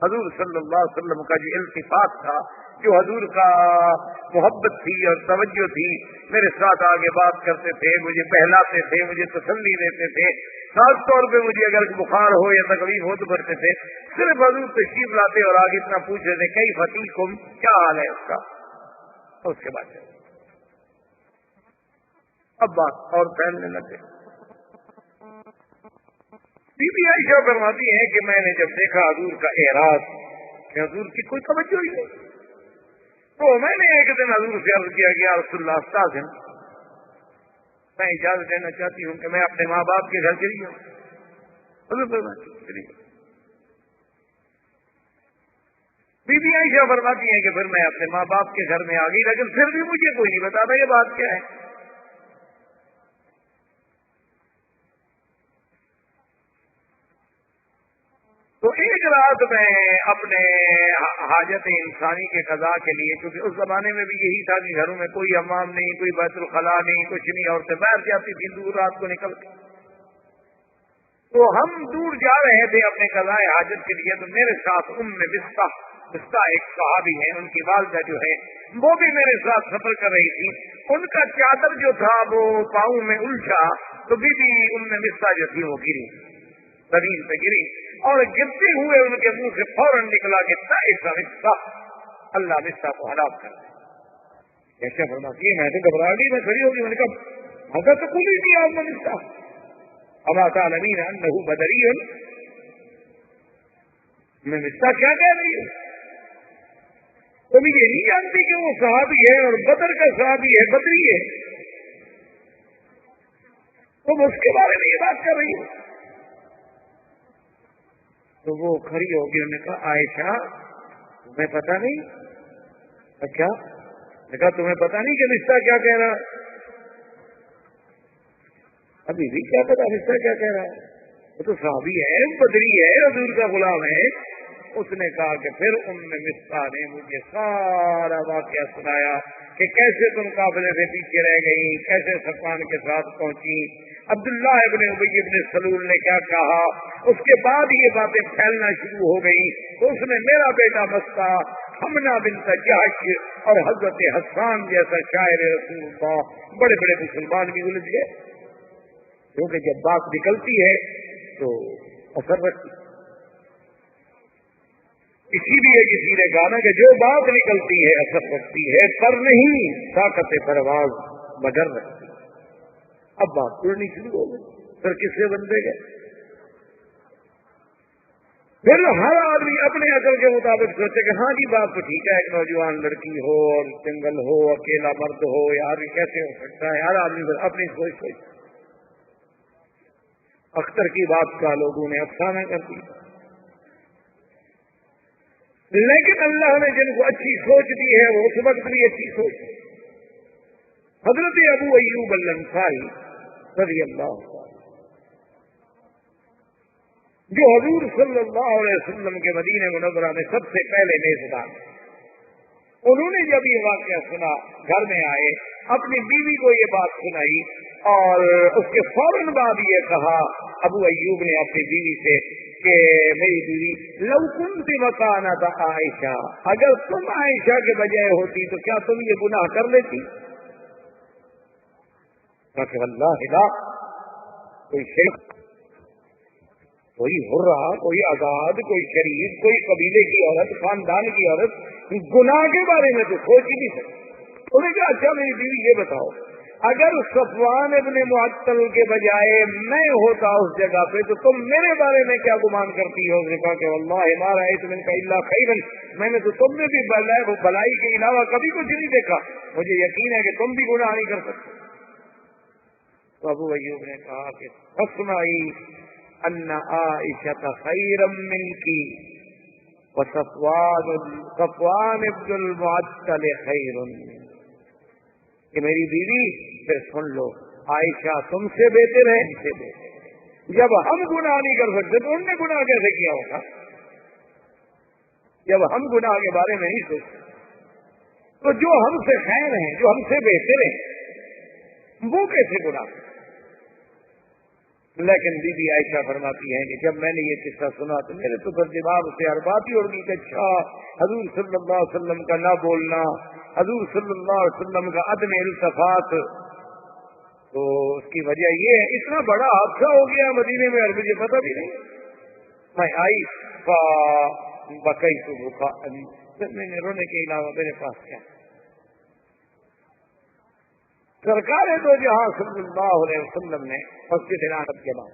حضور صلی اللہ علیہ وسلم کا جو التفات تھا، جو حضور کا محبت تھی اور توجہ تھی، میرے ساتھ آگے بات کرتے تھے، مجھے بہلاتے تھے، مجھے تسلی دیتے تھے، خاص طور پہ مجھے اگر بخار ہو یا تکلیف ہو تو کرتے تھے، صرف حضور تشریف لاتے اور آگے اتنا پوچھ رہے تھے کئی فتیکم، کیا حال ہے اس کا، اس کے بعد اب بات اور پھیلنے لگے۔ بی بی عائشہ فرماتی ہیں کہ میں نے جب دیکھا حضور کا اعراض کہ حضور کی کوئی توجہ ہی نہیں، تو میں نے ایک دن حضور سے عرض کیا کہ یا رسول اللہ استاذن، میں اجازت دینا چاہتی ہوں کہ میں اپنے ماں باپ کے گھر چلی جاؤں۔ حضور فرماتی چلی جاؤں۔ بی بی عائشہ فرماتی ہیں کہ پھر میں اپنے ماں باپ کے گھر میں آ گئی، لیکن پھر بھی مجھے کوئی نہیں بتاتا یہ بات کیا ہے۔ تو ایک رات میں اپنے حاجت انسانی کے قضاء کے لیے، کیونکہ اس زمانے میں بھی یہی تھا کہ گھروں میں کوئی حمام نہیں، کوئی بیت الخلاء نہیں، کچھ نہیں، عورتیں باہر جاتی تھی دور رات کو نکل کے، تو ہم دور جا رہے تھے اپنے قضاء حاجت کے لیے، تو میرے ساتھ مستہ ایک صحابی ہیں، ان کی والدہ جو ہے وہ بھی میرے ساتھ سفر کر رہی تھی، ان کا چادر جو تھا وہ پاؤں میں الجھا، تو بی بی مستہ جو تھی وہ گری، زمین پہ گری، اور گرتے ہوئے ان کے منہ سے فوراً نکلا کہ مستہ، اللہ مستہ کو ہلاک کر دے۔ کیسے فرماتی ہے میں تو گھبرا گئی، میں کھڑی ہوگی، میں نے کہا مگر تو کوئی نہیں آپ نے مستہ اما تعلمین انہ بدری، میں مستہ کیا کہہ رہی ہوں، تم یہ نہیں جانتی کہ وہ صحابی ہے اور بدر کا صحابی ہے، بدری ہے، تم اس کے بارے میں یہ بات کر رہی ہو؟ تو وہ کھڑی ہو گئی، انہوں نے کہا عائشہ تمہیں پتا نہیں؟ اچھا، نے کہا تمہیں پتا نہیں کہ رشتہ کیا کہہ رہا ہے؟ ابھی بھی کیا پتا رشتہ کیا کہہ رہا ہے، وہ تو صحابی ہے، بدری ہے، حضور کا غلام ہے۔ اس نے کہا کہ پھر مستہ نے مجھے سارا واقعہ سنایا کہ کیسے تم قافلے سے پیچھے رہ گئی، کیسے صفوان کے ساتھ پہنچی، عبداللہ ابن ابی ابن سلول نے کیا کہا، اس کے بعد یہ باتیں پھیلنا شروع ہو گئی، تو اس نے میرا بیٹا مستہ، حمنہ بنت جحش اور حضرت حسان جیسا شاعر رسول اللہ، بڑے بڑے مسلمان بھی الجھ گئے، کیونکہ جب بات نکلتی ہے تو اثر رکھتی۔ اسی لیے کسی نے کہا نا کہ جو بات نکلتی ہے اثر رکھتی ہے، پر نہیں طاقت پرواز مگر رکھتی۔ اب بات اڑنی شروع ہو گئی، پھر کس سے بندے گئے، پھر ہر آدمی اپنے عقل کے مطابق سوچے کہ ہاں جی بات تو ٹھیک ہے، ایک نوجوان لڑکی ہو اور سنگل ہو، اکیلا مرد ہو، یار یہ کیسے ہو سکتا ہے، ہر آدمی اپنی سوچ اختر کی بات کا لوگوں نے افسانہ کر دیا، لیکن اللہ نے جن کو اچھی سوچ دی ہے وہ اس وقت بھی اچھی سوچ ہے۔ حضرت ابو ایوب الانصاری رضی اللہ عنہ، جو حضور صلی اللہ علیہ وسلم کے مدینہ منورہ میں سب سے پہلے میزبان، انہوں نے جب یہ واقعہ سنا گھر میں آئے، اپنی بیوی کو یہ بات سنائی، اور اس کے فوراً بعد یہ کہا ابو ایوب نے اپنی بیوی سے کہ میری بیوی لو کنت مکانہ عائشہ، اگر تم عائشہ کے بجائے ہوتی تو کیا تم یہ گناہ کر لیتی؟ کہ اللہ لا، کوئی شیخ، کوئی حرہ، کوئی آزاد، کوئی شریف، کوئی قبیلے کی عورت، خاندان کی عورت گناہ کے بارے میں تو سوچ ہی نہیں سکتی۔ انہوں نے کہا اچھا میری بیوی یہ بتاؤ، اگر صفوان ابن معطل کے بجائے میں ہوتا اس جگہ پہ تو تم میرے بارے میں کیا گمان کرتی ہو؟ اس نے کہا کہ واللہ ما رأیت منک الا خیرا، میں نے تو تم نے بھی بلائی کے علاوہ کبھی کچھ نہیں دیکھا، مجھے یقین ہے کہ تم بھی گناہ نہیں کر سکتے۔ تو ابو ایوب نے کہا کہ فاسمعی ان عائشہ خیرا منک وصفوان ابن المعطل خیر، کہ میری بیوی پھر سن لو، عائشہ تم سے بہتر ہے، ہم سے بہتر۔ جب ہم گناہ نہیں کر سکتے تو انہوں نے گناہ کیسے کیا ہوگا؟ جب ہم گناہ کے بارے میں نہیں سوچتے تو جو ہم سے خیر ہیں، جو ہم سے بہتر ہیں، وہ کیسے گناہ کریں؟ لیکن بی بی عائشہ فرماتی ہیں کہ جب میں نے یہ قصہ سنا تو میرے تو پھر دماغ سے ہر بات ہی اڑ گئی کہ اچھا حضور صلی اللہ علیہ وسلم کا نہ بولنا، حضور صلی اللہ علیہ وسلم کا عدم التفات، تو اس کی وجہ یہ ہے اتنا بڑا حادثہ ہو گیا مدینے میں اور مجھے پتہ بھی نہیں. میں آئی بکئی تو بھوکا میں نے رونے کے علاوہ میرے پاس کیا. سرکار دو جہاں صلی اللہ علیہ وسلم نے مسجد عنابت جمع،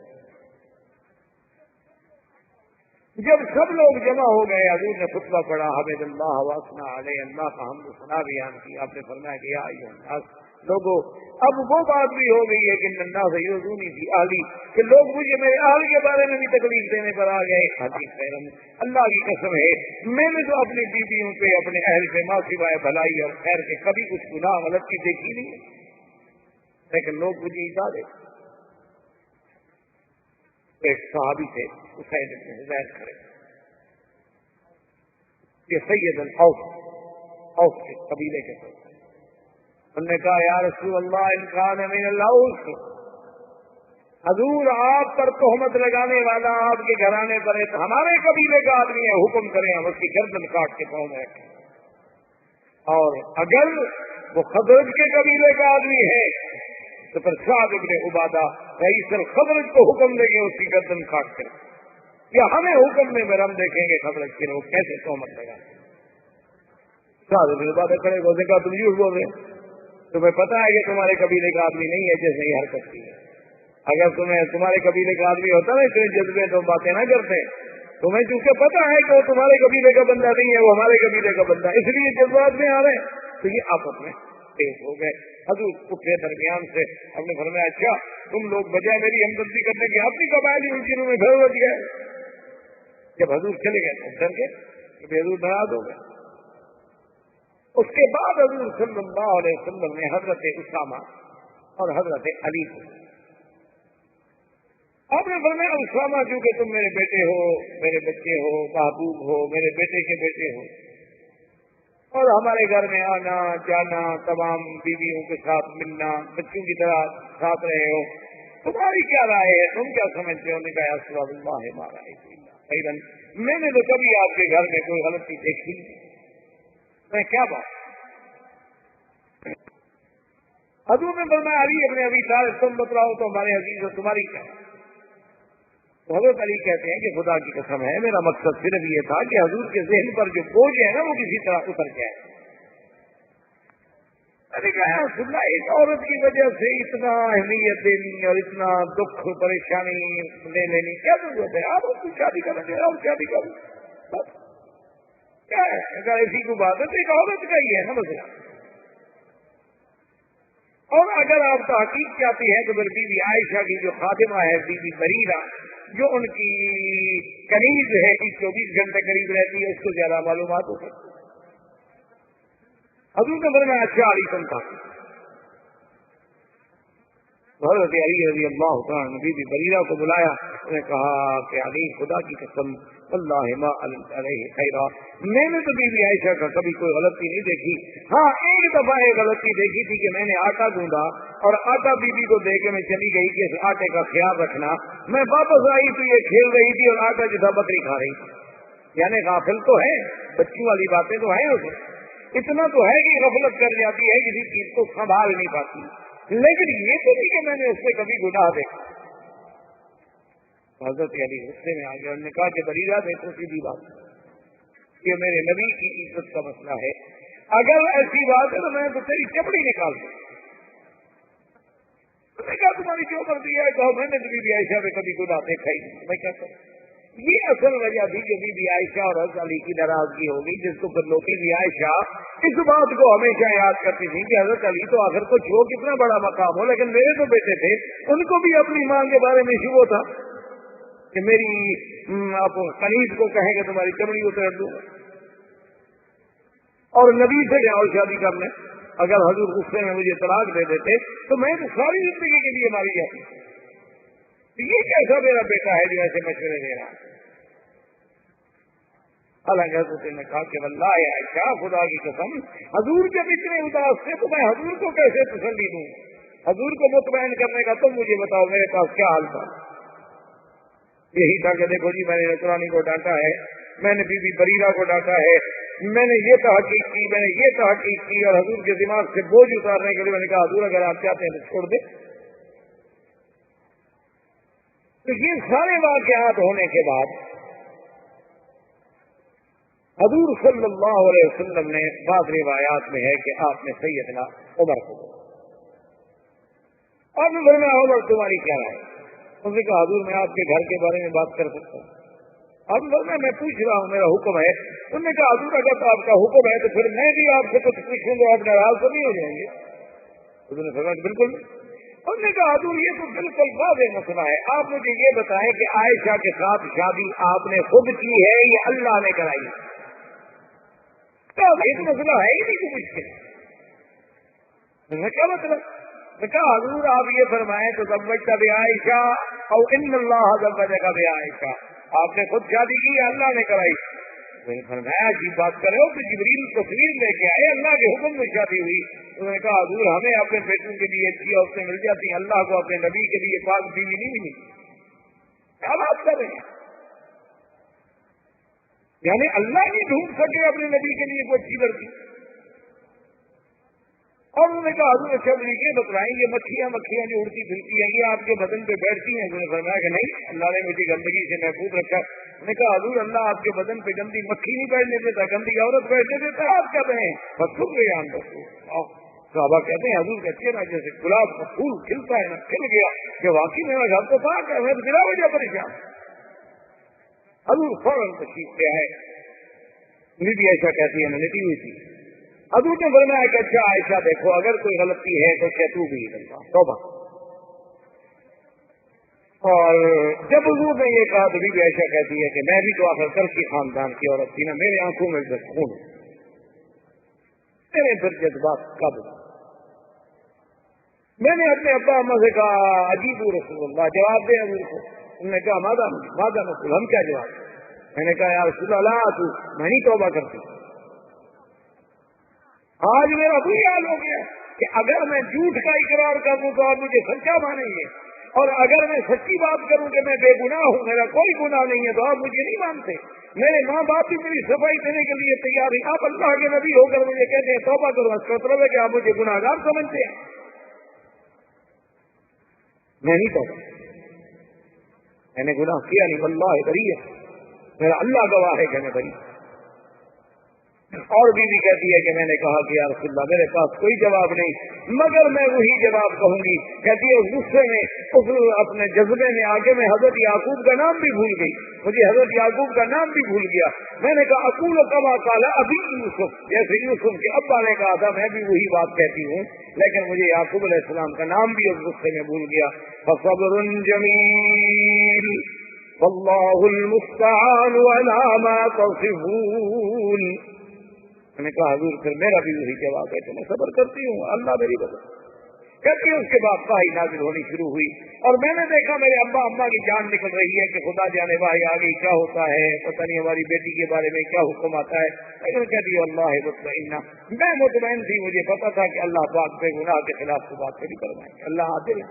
جب سب لوگ جمع ہو گئے حضور نے خطبہ پڑھا، حمد اللہ واسنا علیہ، اللہ کا حمد و ثنا بیان کی. آپ نے فرمایا کہ یا ایھا الناس، لوگوں اب وہ بات بھی ہو گئی ہے کہ الناس یؤذونی فی اہلی، کہ لوگ مجھے میرے اہل کے بارے میں بھی تکلیف دینے پر آ گئے. حدیث خیرن اللہ کی قسم ہے میں نے تو اپنی بیویوں پہ اپنے اہل پہ ماں سوائے بھلائی اور خیر کے کبھی کچھ گناہ غلطی دیکھی نہیں، لیکن لوگ مجھے اٹھا دے. ایک صحابی تھے اسید بن حضیر کھڑے، یہ سید الاوس، اوس کے قبیلے کے تھے. انہوں نے کہا یا رسول اللہ ان کان من الاوس، حضور آپ پر تہمت لگانے والا آپ کے گھرانے پر ہے، ہمارے قبیلے کا آدمی ہے، حکم کریں ہم اس کی گردن کاٹ کے پاؤں میں رکھیں. اور اگر وہ خزرج کے قبیلے کا آدمی ہے تو پھر سعد ابن عبادہ رئیس الخزرج کو حکم دیں گے اس کی گردن کاٹ کر، یا ہمیں حکم میں پھر ہم دیکھیں گے خزرج کے لوگ کیسے تہمت لگائیں. سعد ابن عبادہ کھڑے کو کہا تم جھوٹ بول رہے، تمہیں پتا ہے کہ تمہارے قبیلے کا آدمی نہیں ہے جیسے یہ حرکت کی ہے. اگر تمہارے قبیلے کا آدمی ہوتا نا اتنے جذبے تو باتیں نہ کرتے. تمہیں چونکہ پتا ہے کہ وہ تمہارے قبیلے کا بندہ نہیں ہے، وہ ہمارے قبیلے کا بندہ، اس لیے جذبات میں آ رہے ہیں. تو یہ آپس میں تیز ہو گئے. حضور اٹھے درمیان سے، ہم نے فرمایا اچھا تم لوگ بجائے میری ہمدردی کرنے کی اپنی قبائلی ان چیزوں میں گھر بچ گئے. جب حضور چلے گئے تو ڈر گئے، جب حضور ناراض ہو گئے. اس کے بعد حضور صلی اللہ علیہ وسلم نے حضرت اسامہ اور حضرت علی کو، آپ نے فرمایا اسامہ کیونکہ تم میرے بیٹے ہو، میرے بچے ہو، محبوب ہو، میرے بیٹے کے بیٹے ہو، اور ہمارے گھر میں آنا جانا، تمام بیویوں کے ساتھ ملنا، بچوں کی طرح ساتھ رہے ہو، تمہاری کیا رائے ہے، تم کیا سمجھتے ہو؟ نے کہا رسول اللہ ہمارا خیرن، میں نے تو کبھی آپ کے گھر میں کوئی غلطی دیکھی نہیں، میں کیا بات. حضور نے فرمایا علی ابن ابی طالب تم بتلاؤ تو ہمارے عزیز ہو تمہاری کیا. تو حضرت علی کہتے ہیں کہ خدا کی قسم ہے میرا مقصد صرف یہ تھا کہ حضور کے ذہن پر جو بوجھ ہے نا وہ کسی طرح اتر جائے. میں نے کہا رسول اللہ اس عورت کی وجہ سے اتنا اہمیت دینی اور اتنا دکھ پریشانی لے لینی کیا ضرورت ہے؟ آپ اس کی شادی کریں گے اور شادی کرو کیا ہے؟ اگر اسی کو بات ہے تو ایک عورت کا ہی ہے نا مسئلہ. اور اگر آپ تحقیق چاہتی ہیں تو پھر بی بی عائشہ کی جو خادمہ ہے بی بی بریرہ جو ان کی کنیز ہے 24 گھنٹے قریب رہتی ہے، اس کو زیادہ معلومات ہو سکتی. حضور نے فرمایا اچھا علی تم کا. حضرت علی رضی اللہ تعالیٰ نے بی بی بریرہ کو بلایا، انہوں نے کہا کہ علی خدا کی قسم اللہ ما علیہ خیرا، میں نے تو بی بی عائشہ کا کبھی کوئی غلطی نہیں دیکھی. ہاں ایک دفعہ یہ غلطی دیکھی تھی کہ میں نے آٹا گوندا اور آٹا بی بی کو دے کے میں چلی گئی کہ اس آٹے کا خیال رکھنا. میں واپس آئی تو یہ کھیل رہی تھی اور آٹا جیسا بکری کھا رہی تھی. یعنی غافل تو ہے، بچوں والی باتیں تو ہیں اسے، اتنا تو ہے کہ غفلت کر جاتی ہے، کسی چیز کو سنبھال نہیں پاتی. لیکن یہ تو نہیں کہ میں نے اس سے کبھی گناہ دیکھا. حضرت علی غصے میں آ گیا، انہوں نے کہا کہ بریرہ دیکھو سیدھی بات یہ میرے نبی کی عزت کا مسئلہ ہے، اگر ایسی بات ہے تو میں تو تیری چپڑی نکال دوں. میں کہا تمہاری کیوں کر دیا ہے؟ کہو میں نے بی بی عائشہ میں کبھی گناہ دیکھا ہی نہیں. میں کیا کروں؟ یہ اصل وجہ تھی کہ بی بی عائشہ اور حضرت علی کی ناراضگی ہو گئی، جس کو پھر لوگ بی بی عائشہ اس بات کو ہمیشہ یاد کرتی تھی کہ حضرت علی تو آخر کچھ ہو کتنا بڑا مقام ہو، لیکن میرے تو بیٹے تھے، ان کو بھی اپنی ماں کے بارے میں شبہ تھا کہ میری آپ کنیز کو کہیں کہ تمہاری چمڑی اتر دوں اور نبی سے جاؤ شادی کرنے. اگر حضور غصے میں مجھے طلاق دے دیتے تو میں تو ساری زندگی کے لیے ماری جاتی. یہ کیسا میرا بیٹا ہے جو ایسے مشورے دے رہا ہے؟ حالانکہ حضرت نے کہا کہ واللہ عائشہ خدا کی قسم حضور جب اتنے اداس تھے تو میں حضور کو کیسے تسلی دوں؟ حضور کو مطمئن کرنے کا تم مجھے بتاؤ میرے پاس کیا حال تھا. یہی تھا کہ دیکھو جی میں نے نصرانی کو ڈانٹا ہے، میں نے بی بی بریرہ کو ڈانٹا ہے، میں نے یہ تحقیق کی، میں نے یہ تحقیق کی، اور حضور کے دماغ سے بوجھ اتارنے کے لیے میں نے کہا حضور اگر آپ چاہتے ہیں تو چھوڑ دیں۔ تو یہ سارے واقعات ہونے کے بعد حضور صلی اللہ علیہ وسلم نے بعض روایات میں ہے کہ آپ نے سیدنا عمر کو آپ نے فرمایا عمر تمہاری کیا رائے؟ اس نے کہا حضور میں آپ کے گھر کے بارے میں بات کر سکتا ہوں؟ آپ نے فرمایا میں پوچھ رہا ہوں، میرا حکم ہے۔ انہوں نے کہا حضور اگر آپ کا حکم ہے تو پھر میں بھی آپ سے کچھ پوچھوں گا، آپ ناراض تو نہیں ہو جائیں گے؟ حضور نے فرمایا بالکل نہیں۔ انہوں نے کہا حضور یہ تو بالکل واضح مسئلہ ہے، آپ مجھے یہ بتائیں کہ عائشہ کے ساتھ شادی آپ نے خود کی ہے یا اللہ نے کرائی؟ ایک مسئلہ ہے ہی نہیں کوئی مشکل۔ کیا مطلب؟ میں کہا حضور آپ یہ فرمائیں تو زوجت بعائشہ او ان اللہ زوجک بعائشہ، آپ نے خود شادی کی یا اللہ نے کرائی؟ میں نے فرمایا عجیب بات کر رہے ہو کہ جبریل تصویر لے کے آئے، اللہ کے حکم میں شادی ہوئی۔ انہوں نے کہا حضور ہمیں اپنے بیٹوں کے لیے اچھی عورتیں مل جاتی ہیں، اللہ کو اپنے نبی کے لیے پاک بیوی نہیں ملی۔ کیا بات کر رہے ہیں؟ یعنی اللہ نہیں ڈھونڈ سکے اپنے نبی کے لیے کوئی اچھی لڑکی؟ اور انہوں نے کہا حضور اچھا مجھے یہ بتلائیں یہ مکھیاں جو اڑتی پھرتی ہیں یہ آپ کے بدن پہ بیٹھتی ہیں؟ انہوں نے فرمایا کہ نہیں، اللہ نے مجھے گندگی سے محفوظ رکھا۔ میں نے کہا حضور اللہ آپ کے بدن پہ گندی مکھی نہیں بیٹھنے دیتا، گندی عورت بیٹھنے دیتا، آپ کیا کہیں؟ بس سن گئے آن صحابہ کہتے ہیں حضور کا چہرہ جیسے گلاب کا پھول کھلتا ہے نا، کھل گیا کہ واقعی میرا گھر تو تھا کہ میں بلا وجہ پریشان۔ حضور فوراً تشریف لے آئے۔ بی بی عائشہ کہتی ہے میں لیٹی ہوئی تھی، حضور نے فرمایا کہ اچھا عائشہ دیکھو اگر کوئی غلطی ہے تو کیا تو بھی توبہ۔ اور جب حضور نے یہ کہا تو بی بی عائشہ کہتی ہے کہ میں بھی تو آخر کرشی خاندان کی عورت تھی نا، میرے آنکھوں میں خون، میرے پھر جذبات قابو۔ میں نے اپنے ابا اما سے کہا عجیب رسول اللہ، جواب دیں حضور کو۔ انہوں نے کہا ماذا نقول، ہم کیا جواب؟ میں نے کہا یا رسول اللہ تو میں نہیں توبہ کرتی۔ آج میرا وہی حال ہو گیا کہ اگر میں جھوٹ کا اقرار کروں تو آپ مجھے سچا مانیں گے، اور اگر میں سچی بات کروں کہ میں بے گناہ ہوں، میرا کوئی گناہ نہیں ہے، تو آپ مجھے نہیں مانتے۔ میرے ماں باپ بھی میری صفائی دینے کے لیے تیار ہیں، آپ اللہ کے نبی ہو کر مجھے کہتے ہیں توبہ کرو، اس کا مطلب ہے کہ آپ مجھے گناہ گار سمجھتے ہیں۔ میں نہیں توبہ، میں نے گناہ کیا نہیں، واللہ بری ہے، میرا اللہ گواہ ہے کہ میں بری۔ اور بیوی کہتی ہے کہ میں نے کہا کہ یا رسول اللہ میرے پاس کوئی جواب نہیں مگر میں وہی جواب کہوں گی۔ کہتی ہے اس غصے میں، اس اپنے جذبے میں آگے میں حضرت یعقوب کا نام بھی بھول گئی، مجھے حضرت یعقوب کا نام بھی بھول گیا۔ میں نے کہا اقول کما قال ابی یوسف، جیسے یوسف کے ابا نے کہا تھا میں بھی وہی بات کہتی ہوں، لیکن مجھے یعقوب علیہ السلام کا نام بھی اس غصے میں بھول گیا۔ فصبر جمیل واللہ المستعان علی ما تصفون۔ میں نے کہا حضور پھر میرا بھی وہی جواب ہے کہ میں صبر کرتی ہوں، اللہ میری مدد کہتی ہے۔ اس کے بعد وحی نازل ہونی شروع ہوئی اور میں نے دیکھا میرے ابا اما کی جان نکل رہی ہے کہ خدا جانے وحی آ گئی، کیا ہوتا ہے پتہ نہیں، ہماری بیٹی کے بارے میں کیا حکم آتا ہے۔ لیکن کہتی ہے اللہ مطمئنہ، میں مطمئن تھی، مجھے پتا تھا کہ اللہ پاک بے گناہ کے خلاف تو بات نہیں کروائیں گے، اللہ عادل ہے۔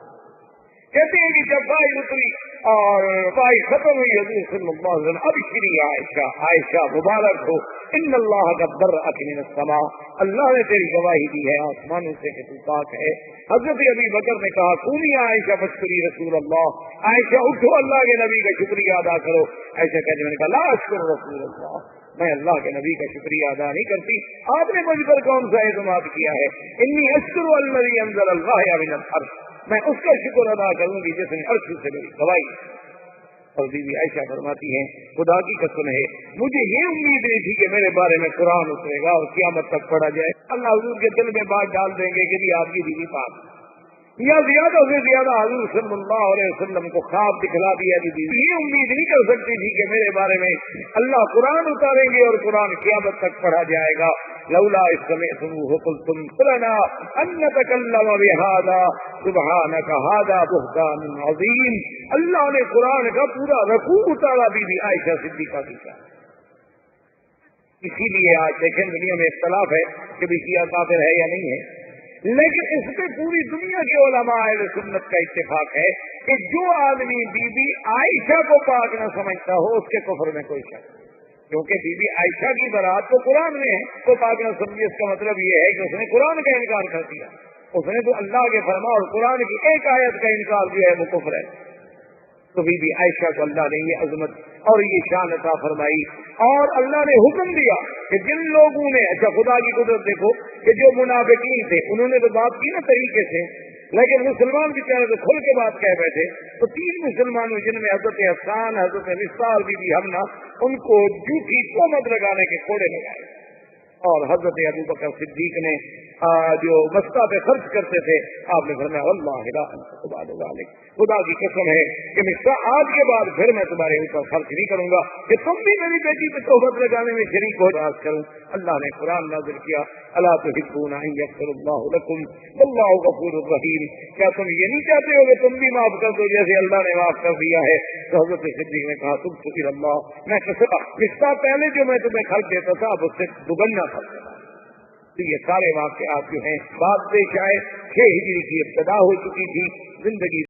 کہتے ہیں کہ جب وحی اتری اور وحی ختم ہوئی حضور صلی اللہ علیہ وسلم ابشری عائشہ مبارک ہو، ان اللہ قد برأت من السماء، اللہ نے تیری گواہی دی ہے آسمانوں سے کہ تو پاک ہے۔ حضرت ابی بکر نے کہا قومی عائشہ فاشکری رسول اللہ، عائشہ اٹھو اللہ کے نبی کا شکریہ ادا کرو۔ عائشہ کہتے میں نے کہا لا اشکر رسول اللہ، میں اللہ کے نبی کا شکریہ ادا نہیں کرتی، آپ نے مجھ پر کون سا اعتماد کیا ہے؟ انی اشکر الذی انزل الوحی من الارض، میں اس کا شکر ادا کروں گی جس نے عرش سے میری گواہی۔ اور بی بی عائشہ فرماتی ہیں خدا کی قسم ہے مجھے یہ امید نہیں تھی کہ میرے بارے میں قرآن اترے گا اور قیامت تک پڑھا جائے، اللہ حضور کے دل میں بات ڈال دیں گے کہ آپ کی بیوی پاک، یا زیادہ سے زیادہ حضور صلی اللہ علیہ وسلم کو خواب دکھلا دیا کہ یہ امید نہیں کر سکتی تھی کہ میرے بارے میں اللہ قرآن اتاریں گے اور قرآن قیامت تک پڑھا جائے گا۔ لولا اذ سمعتموه قلتم لنا ان نتكلم بهذا سبحانك هذا بهتان عظیم۔ اللہ نے قرآن کا پورا رکوع اتارا بی بی عائشہ صدیقہ کی کا۔ اسی لیے آج دیکھیں دنیا میں اختلاف ہے کہ بھی شیعہ کافر ہے یا نہیں ہے، لیکن اس پہ پوری دنیا کے علماء اہل سنت کا اتفاق ہے کہ جو آدمی بی بی عائشہ کو پاک نہ سمجھتا ہو اس کے کفر میں کوئی شک، کیونکہ بی بی عائشہ کی برات تو قرآن میں ہے، تو پاک نہ سمجھے اس کا مطلب یہ ہے کہ اس نے قرآن کا انکار کر دیا، اس نے تو اللہ کے فرما اور قرآن کی ایک آیت کا انکار جو ہے وہ کفر ہے۔ تو بی بی عائشہ کو اللہ نے یہ عظمت اور یہ شان عطا فرمائی، اور اللہ نے حکم دیا کہ جن لوگوں نے، اچھا خدا کی قدرت دیکھو کہ جو منافقین تھے انہوں نے تو بات کی نا طریقے سے، لیکن مسلمان کی طرح سے کھل کے بات کہہ بیٹھے، تو 3 مسلمانوں جن میں حضرت حسان، حضرت مصعب، بی بی حمنہ، ان کو جھوٹی تہمت لگانے کے کوڑے لگائے، اور حضرت ابو بکر صدیق نے جو مستا پہ خرچ کرتے تھے، آپ نے فرمایا واللہ لا انت بعد ذلک، خدا کی قسم ہے کہ مستا آج کے بعد پھر میں تمہارے اوپر خرچ نہیں کروں گا کہ تم بھی میری بیٹی پہ تہمت لگانے میں شریک ہو راز کروں۔ اللہ نے قرآن نازل کیا الا تحبون ان یغفر اللہ لکم واللہ غفور الرحیم، کیا تم یہ نہیں چاہتے ہو کہ تم بھی معاف کر دو جیسے اللہ نے معاف کر دیا ہے؟ تو حضرت صدیق نے کہا تم شکر اللہ، میں مستا پہلے جو میں تمہیں خرچ دیتا تھا اب اس سے دگنا خرچ دیتا۔ تو یہ سارے واقعات جو ہیں بعد پیش آئے، 6 ہجری کی ابتدا ہو چکی تھی، زندگی